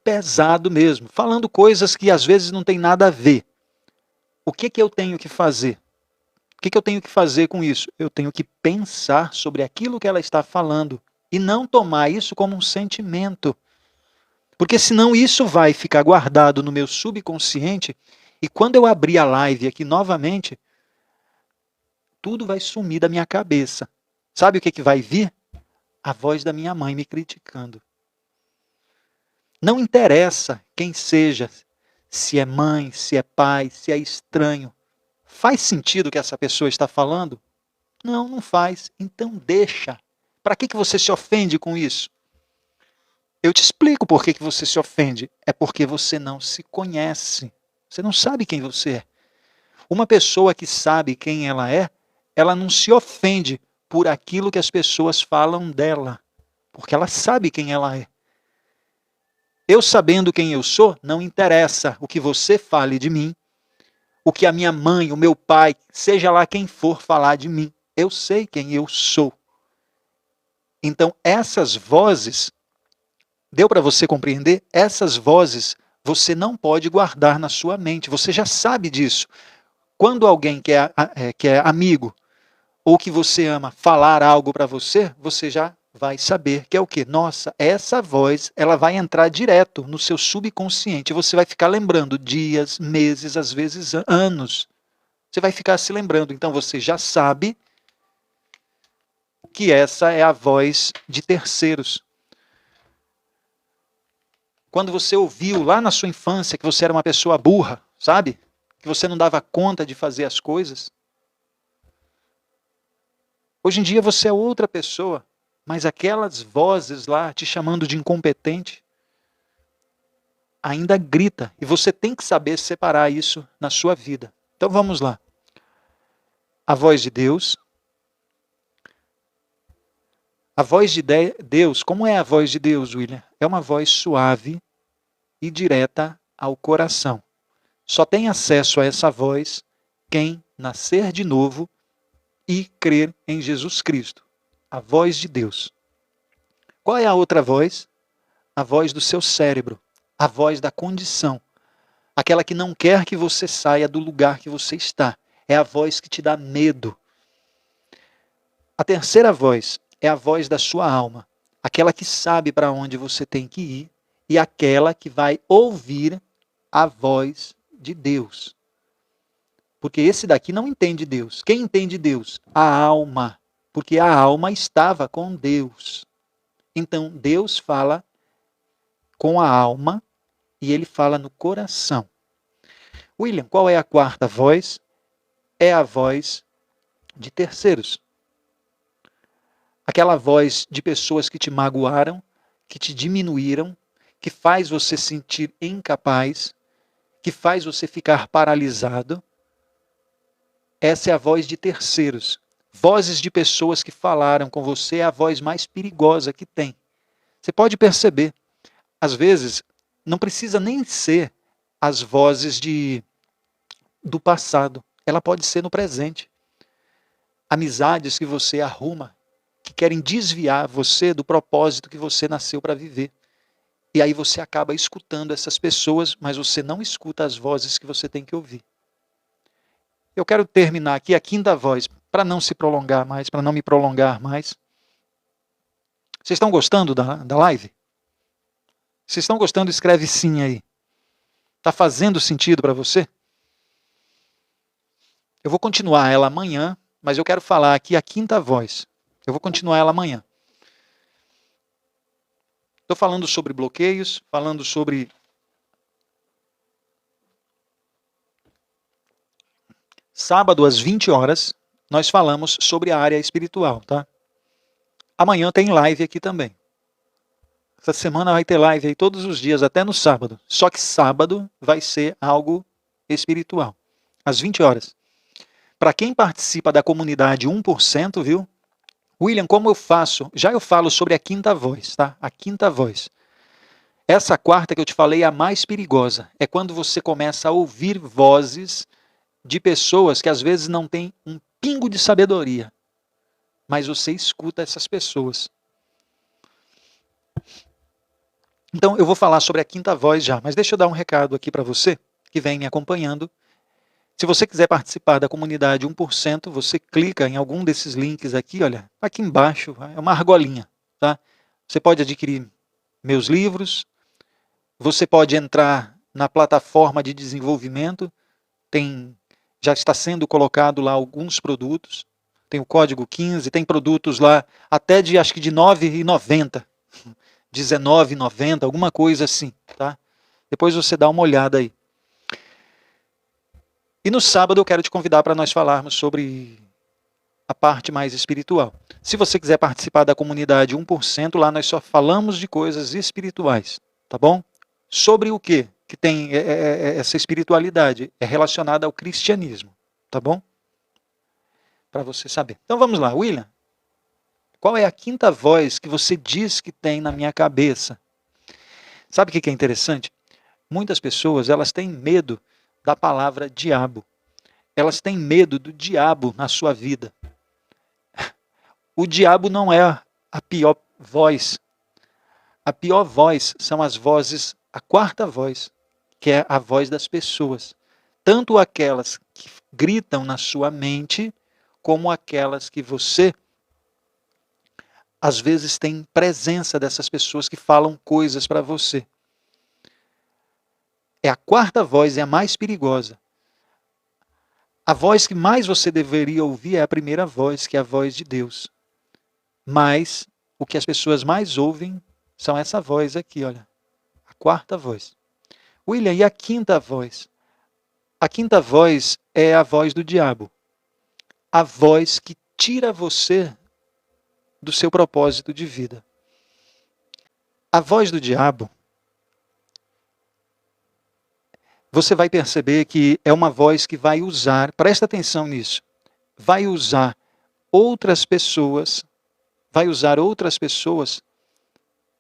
pesado mesmo, falando coisas que às vezes não tem nada a ver. O que eu tenho que fazer? O que eu tenho que fazer com isso? Eu tenho que pensar sobre aquilo que ela está falando e não tomar isso como um sentimento. Porque senão isso vai ficar guardado no meu subconsciente e quando eu abrir a live aqui novamente, tudo vai sumir da minha cabeça. Sabe o que vai vir? A voz da minha mãe me criticando. Não interessa quem seja, se é mãe, se é pai, se é estranho. Faz sentido o que essa pessoa está falando? Não, não faz. Então deixa. Para que você se ofende com isso? Eu te explico por que você se ofende. É porque você não se conhece. Você não sabe quem você é. Uma pessoa que sabe quem ela é, ela não se ofende por aquilo que as pessoas falam dela. Porque ela sabe quem ela é. Eu sabendo quem eu sou, não interessa o que você fale de mim, o que a minha mãe, o meu pai, seja lá quem for falar de mim. Eu sei quem eu sou. Então, essas vozes, deu para você compreender? Essas vozes você não pode guardar na sua mente. Você já sabe disso. Quando alguém que é amigo ou que você ama falar algo para você, você já vai saber que é o quê? Nossa, essa voz, ela vai entrar direto no seu subconsciente. Você vai ficar lembrando dias, meses, às vezes anos. Você vai ficar se lembrando. Então você já sabe que essa é a voz de terceiros. Quando você ouviu lá na sua infância que você era uma pessoa burra, sabe? Que você não dava conta de fazer as coisas. Hoje em dia você é outra pessoa. Mas aquelas vozes lá te chamando de incompetente ainda grita. E você tem que saber separar isso na sua vida. Então vamos lá. A voz de Deus. A voz de Deus, como é a voz de Deus, William? É uma voz suave e direta ao coração. Só tem acesso a essa voz quem nascer de novo e crer em Jesus Cristo. A voz de Deus. Qual é a outra voz? A voz do seu cérebro, a voz da condição. Aquela que não quer que você saia do lugar que você está. É a voz que te dá medo. A terceira voz é a voz da sua alma. Aquela que sabe para onde você tem que ir e aquela que vai ouvir a voz de Deus. Porque esse daqui não entende Deus. Quem entende Deus? A alma. Porque a alma estava com Deus. Então, Deus fala com a alma e ele fala no coração. William, qual é a quarta voz? É a voz de terceiros. Aquela voz de pessoas que te magoaram, que te diminuíram, que faz você sentir incapaz, que faz você ficar paralisado. Essa é a voz de terceiros. Vozes de pessoas que falaram com você é a voz mais perigosa que tem. Você pode perceber, às vezes, não precisa nem ser as vozes do passado. Ela pode ser no presente. Amizades que você arruma, que querem desviar você do propósito que você nasceu para viver. E aí você acaba escutando essas pessoas, mas você não escuta as vozes que você tem que ouvir. Eu quero terminar aqui a quinta voz. para não se prolongar mais, para não me prolongar mais. Vocês estão gostando da live? Vocês estão gostando? Escreve sim aí. Está fazendo sentido para você? Eu vou continuar ela amanhã, mas eu quero falar aqui a quinta voz. Eu vou continuar ela amanhã. Estou falando sobre bloqueios, falando sobre... Sábado, às 20 horas, nós falamos sobre a área espiritual, tá? Amanhã tem live aqui também. Essa semana vai ter live aí todos os dias, até no sábado. Só que sábado vai ser algo espiritual. Às 20 horas. Para quem participa da comunidade 1%, viu? William, como eu faço? Já eu falo sobre a quinta voz, tá? A quinta voz. Essa quarta que eu te falei é a mais perigosa. É quando você começa a ouvir vozes de pessoas que às vezes não têm um pingo de sabedoria. Mas você escuta essas pessoas. Então, eu vou falar sobre a quinta voz já, mas deixa eu dar um recado aqui para você, que vem me acompanhando. Se você quiser participar da comunidade 1%, você clica em algum desses links aqui, olha, aqui embaixo, é uma argolinha, tá? Você pode adquirir meus livros, você pode entrar na plataforma de desenvolvimento, já está sendo colocado lá alguns produtos, tem o código 15, tem produtos lá até acho que de R$ 9,90. R$19,90, alguma coisa assim, tá? Depois você dá uma olhada aí. E no sábado eu quero te convidar para nós falarmos sobre a parte mais espiritual. Se você quiser participar da comunidade 1%, lá nós só falamos de coisas espirituais, tá bom? Sobre o quê? Que tem essa espiritualidade, é relacionada ao cristianismo, tá bom? Para você saber. Então vamos lá, William. Qual é a quinta voz que você diz que tem na minha cabeça? Sabe o que é interessante? Muitas pessoas, elas têm medo da palavra diabo. Elas têm medo do diabo na sua vida. O diabo não é a pior voz. A pior voz são as vozes, a quarta voz, que é a voz das pessoas. Tanto aquelas que gritam na sua mente, como aquelas que você às vezes tem presença dessas pessoas que falam coisas para você. É a quarta voz, é a mais perigosa. A voz que mais você deveria ouvir é a primeira voz, que é a voz de Deus. Mas o que as pessoas mais ouvem são essa voz aqui, olha. A quarta voz. William, e a quinta voz? A quinta voz é a voz do diabo. A voz que tira você do seu propósito de vida. A voz do diabo, você vai perceber que é uma voz que vai usar, presta atenção nisso, vai usar outras pessoas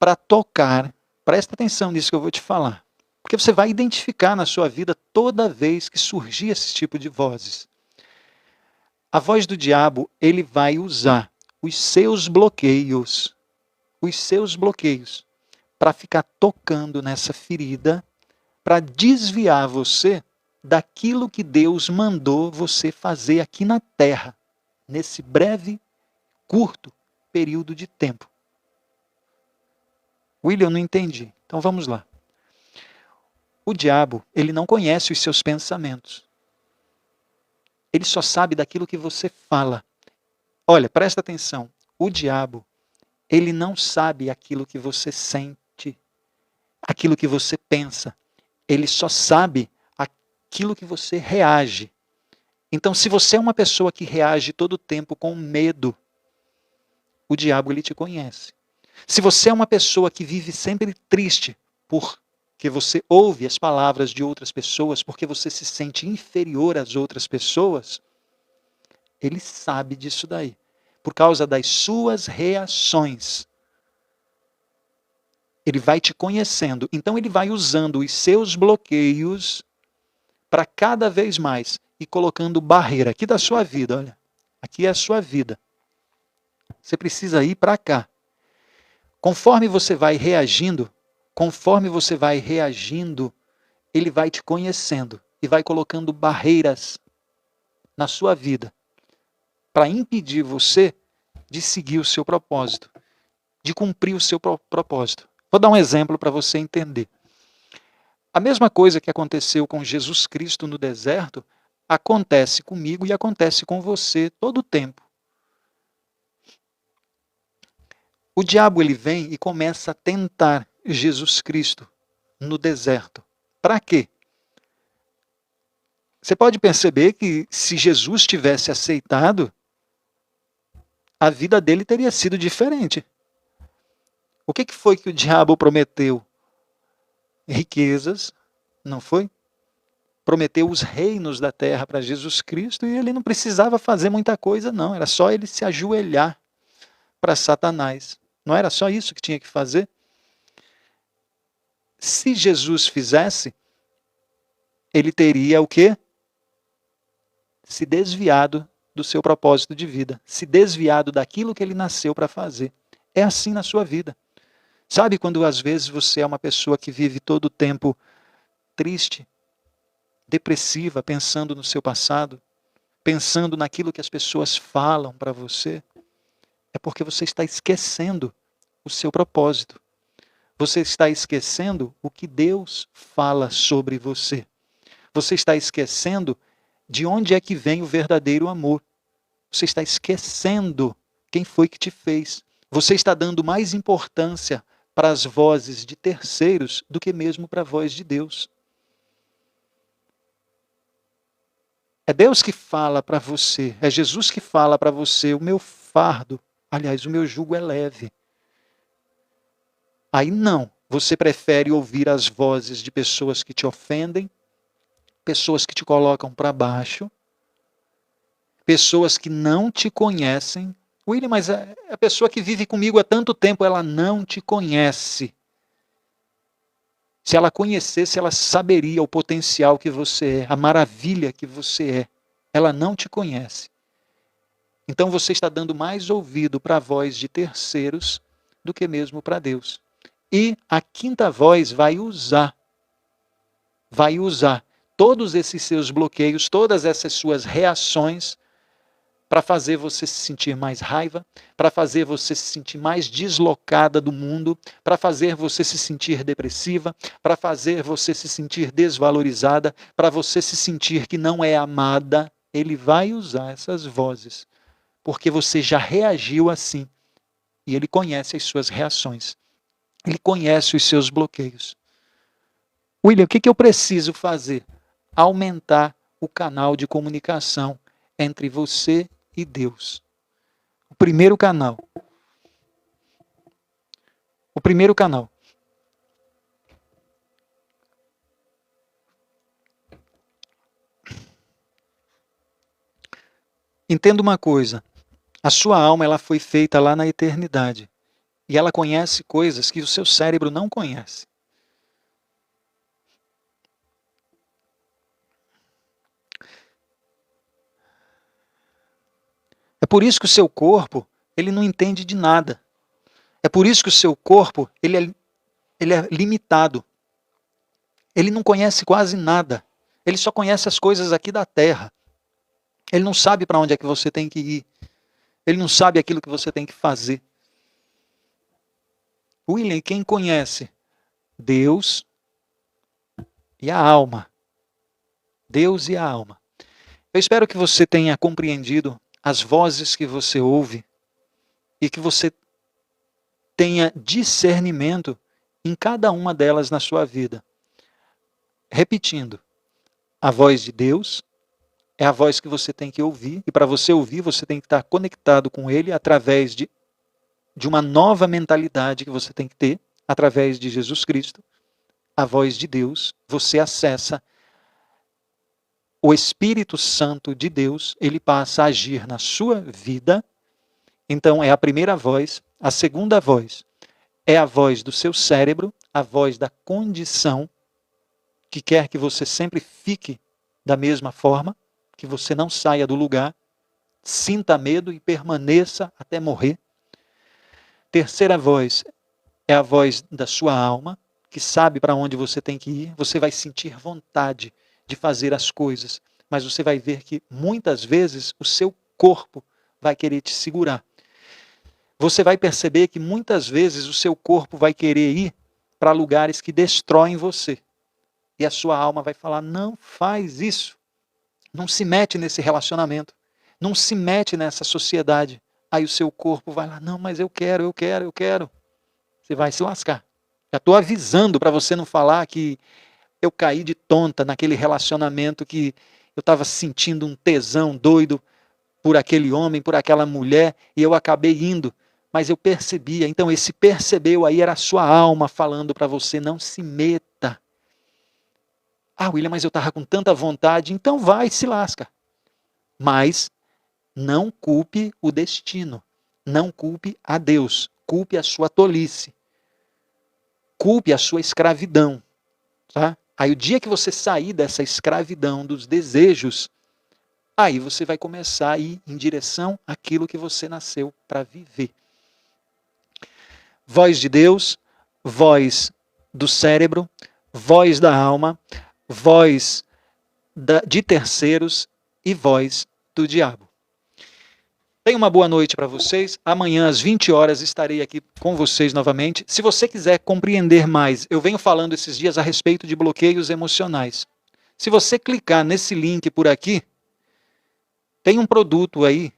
para tocar, presta atenção nisso que eu vou te falar, porque você vai identificar na sua vida toda vez que surgir esse tipo de vozes. A voz do diabo, ele vai usar os seus bloqueios, para ficar tocando nessa ferida, para desviar você daquilo que Deus mandou você fazer aqui na terra, nesse breve, curto período de tempo. William, não entendi. Então vamos lá. O diabo, ele não conhece os seus pensamentos. Ele só sabe daquilo que você fala. Olha, presta atenção. O diabo, ele não sabe aquilo que você sente, aquilo que você pensa. Ele só sabe aquilo que você reage. Então, se você é uma pessoa que reage todo o tempo com medo, o diabo, ele te conhece. Se você é uma pessoa que vive sempre triste, porque você ouve as palavras de outras pessoas, porque você se sente inferior às outras pessoas, ele sabe disso daí. Por causa das suas reações. Ele vai te conhecendo. Então ele vai usando os seus bloqueios para cada vez mais ir colocando barreira aqui da sua vida, olha. Aqui é a sua vida. Você precisa ir para cá. Conforme você vai reagindo, ele vai te conhecendo e vai colocando barreiras na sua vida. para impedir você de seguir o seu propósito, de cumprir o seu propósito. Vou dar um exemplo para você entender. A mesma coisa que aconteceu com Jesus Cristo no deserto, acontece comigo e acontece com você todo o tempo. O diabo ele vem e começa a tentar Jesus Cristo no deserto. Para quê? Você pode perceber que se Jesus tivesse aceitado, a vida dele teria sido diferente. O que foi que o diabo prometeu? Riquezas, não foi? Prometeu os reinos da terra para Jesus Cristo e ele não precisava fazer muita coisa, não. Era só ele se ajoelhar para Satanás. Não era só isso que tinha que fazer? Se Jesus fizesse, ele teria o quê? Se desviado do seu propósito de vida. Se desviado daquilo que ele nasceu para fazer. É assim na sua vida. Sabe quando às vezes você é uma pessoa que vive todo o tempo triste, depressiva, pensando no seu passado, pensando naquilo que as pessoas falam para você? É porque você está esquecendo o seu propósito. Você está esquecendo o que Deus fala sobre você. Você está esquecendo de onde é que vem o verdadeiro amor. Você está esquecendo quem foi que te fez. Você está dando mais importância para as vozes de terceiros do que mesmo para a voz de Deus. É Deus que fala para você, é Jesus que fala para você, o meu fardo, aliás, o meu jugo é leve. Aí não, você prefere ouvir as vozes de pessoas que te ofendem, pessoas que te colocam para baixo, pessoas que não te conhecem. William, mas a pessoa que vive comigo há tanto tempo, ela não te conhece. Se ela conhecesse, ela saberia o potencial que você é, a maravilha que você é. Ela não te conhece. Então você está dando mais ouvido para a voz de terceiros do que mesmo para Deus. E a quinta voz vai usar todos esses seus bloqueios, todas essas suas reações para fazer você se sentir mais raiva, para fazer você se sentir mais deslocada do mundo, para fazer você se sentir depressiva, para fazer você se sentir desvalorizada, para você se sentir que não é amada. Ele vai usar essas vozes, porque você já reagiu assim. E ele conhece as suas reações. Ele conhece os seus bloqueios. William, o que eu preciso fazer? Aumentar o canal de comunicação entre você e Deus. O primeiro canal. Entenda uma coisa. A sua alma ela foi feita lá na eternidade. E ela conhece coisas que o seu cérebro não conhece. É por isso que o seu corpo, ele não entende de nada. É por isso que o seu corpo, ele é limitado. Ele não conhece quase nada. Ele só conhece as coisas aqui da terra. Ele não sabe para onde é que você tem que ir. Ele não sabe aquilo que você tem que fazer. William, quem conhece? Deus e a alma. Deus e a alma. Eu espero que você tenha compreendido as vozes que você ouve e que você tenha discernimento em cada uma delas na sua vida. Repetindo, a voz de Deus é a voz que você tem que ouvir, e para você ouvir, você tem que estar conectado com Ele através de uma nova mentalidade que você tem que ter, através de Jesus Cristo. A voz de Deus, você acessa o Espírito Santo de Deus, ele passa a agir na sua vida. Então é a primeira voz. A segunda voz é a voz do seu cérebro, a voz da condição, que quer que você sempre fique da mesma forma, que você não saia do lugar, sinta medo e permaneça até morrer. Terceira voz é a voz da sua alma, que sabe para onde você tem que ir. Você vai sentir vontade de fazer as coisas, mas você vai ver que muitas vezes o seu corpo vai querer te segurar. Você vai perceber que muitas vezes o seu corpo vai querer ir para lugares que destroem você. E a sua alma vai falar, não faz isso. Não se mete nesse relacionamento. Não se mete nessa sociedade. Aí o seu corpo vai lá, não, mas eu quero. Você vai se lascar. Já estou avisando para você não falar que eu caí de tonta naquele relacionamento que eu estava sentindo um tesão doido por aquele homem, por aquela mulher, e eu acabei indo. Mas eu percebia. Então esse percebeu aí era a sua alma falando para você, não se meta. Ah, William, mas eu estava com tanta vontade, então vai, se lasca. Mas não culpe o destino. Não culpe a Deus. Culpe a sua tolice. Culpe a sua escravidão. Tá? Aí o dia que você sair dessa escravidão dos desejos, aí você vai começar a ir em direção àquilo que você nasceu para viver. Voz de Deus, voz do cérebro, voz da alma, voz de terceiros e voz do diabo. Tenha uma boa noite para vocês. Amanhã às 20 horas estarei aqui com vocês novamente. Se você quiser compreender mais, eu venho falando esses dias a respeito de bloqueios emocionais. Se você clicar nesse link por aqui, tem um produto aí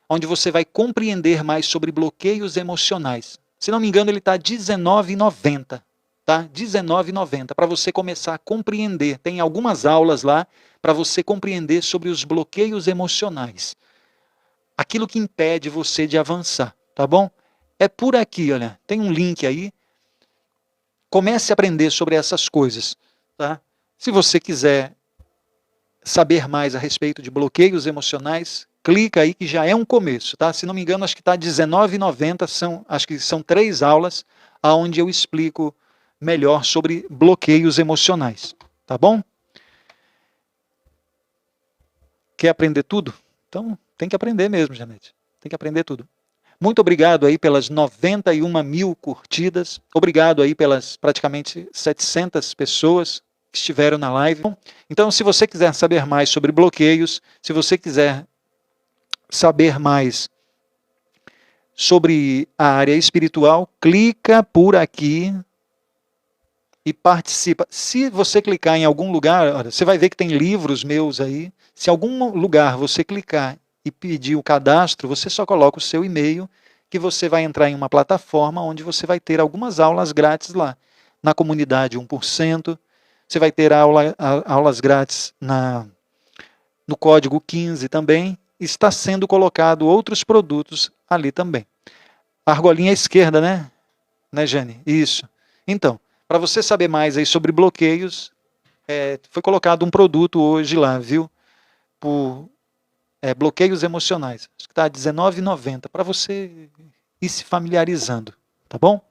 onde você vai compreender mais sobre bloqueios emocionais. Se não me engano, ele está R$19,90. Tá? R$19,90 para você começar a compreender. Tem algumas aulas lá para você compreender sobre os bloqueios emocionais. Aquilo que impede você de avançar, tá bom? É por aqui, olha, tem um link aí. Comece a aprender sobre essas coisas, tá? Se você quiser saber mais a respeito de bloqueios emocionais, clica aí que já é um começo, tá? Se não me engano, acho que está R$19,90, acho que são 3 aulas onde eu explico melhor sobre bloqueios emocionais, tá bom? Quer aprender tudo? Então, tem que aprender mesmo, Janete. Tem que aprender tudo. Muito obrigado aí pelas 91 mil curtidas. Obrigado aí pelas praticamente 700 pessoas que estiveram na live. Então, se você quiser saber mais sobre bloqueios, se você quiser saber mais sobre a área espiritual, clica por aqui e participa. Se você clicar em algum lugar, olha, você vai ver que tem livros meus aí. Se em algum lugar você clicar e pedir o cadastro, você só coloca o seu e-mail, que você vai entrar em uma plataforma onde você vai ter algumas aulas grátis lá. Na comunidade 1%, você vai ter aulas grátis no código 15 também. Está sendo colocado outros produtos ali também. A argolinha à esquerda, né? Né, Jane? Isso. Então, para você saber mais aí sobre bloqueios, foi colocado um produto hoje lá, viu? Por bloqueios emocionais. Acho que está R$19,90 para você ir se familiarizando, tá bom?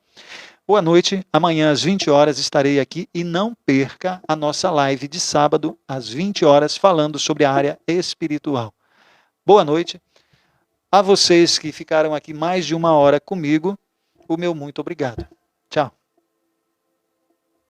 Boa noite. Amanhã às 20 horas estarei aqui e não perca a nossa live de sábado às 20 horas falando sobre a área espiritual. Boa noite. A vocês que ficaram aqui mais de 1 hora comigo, o meu muito obrigado.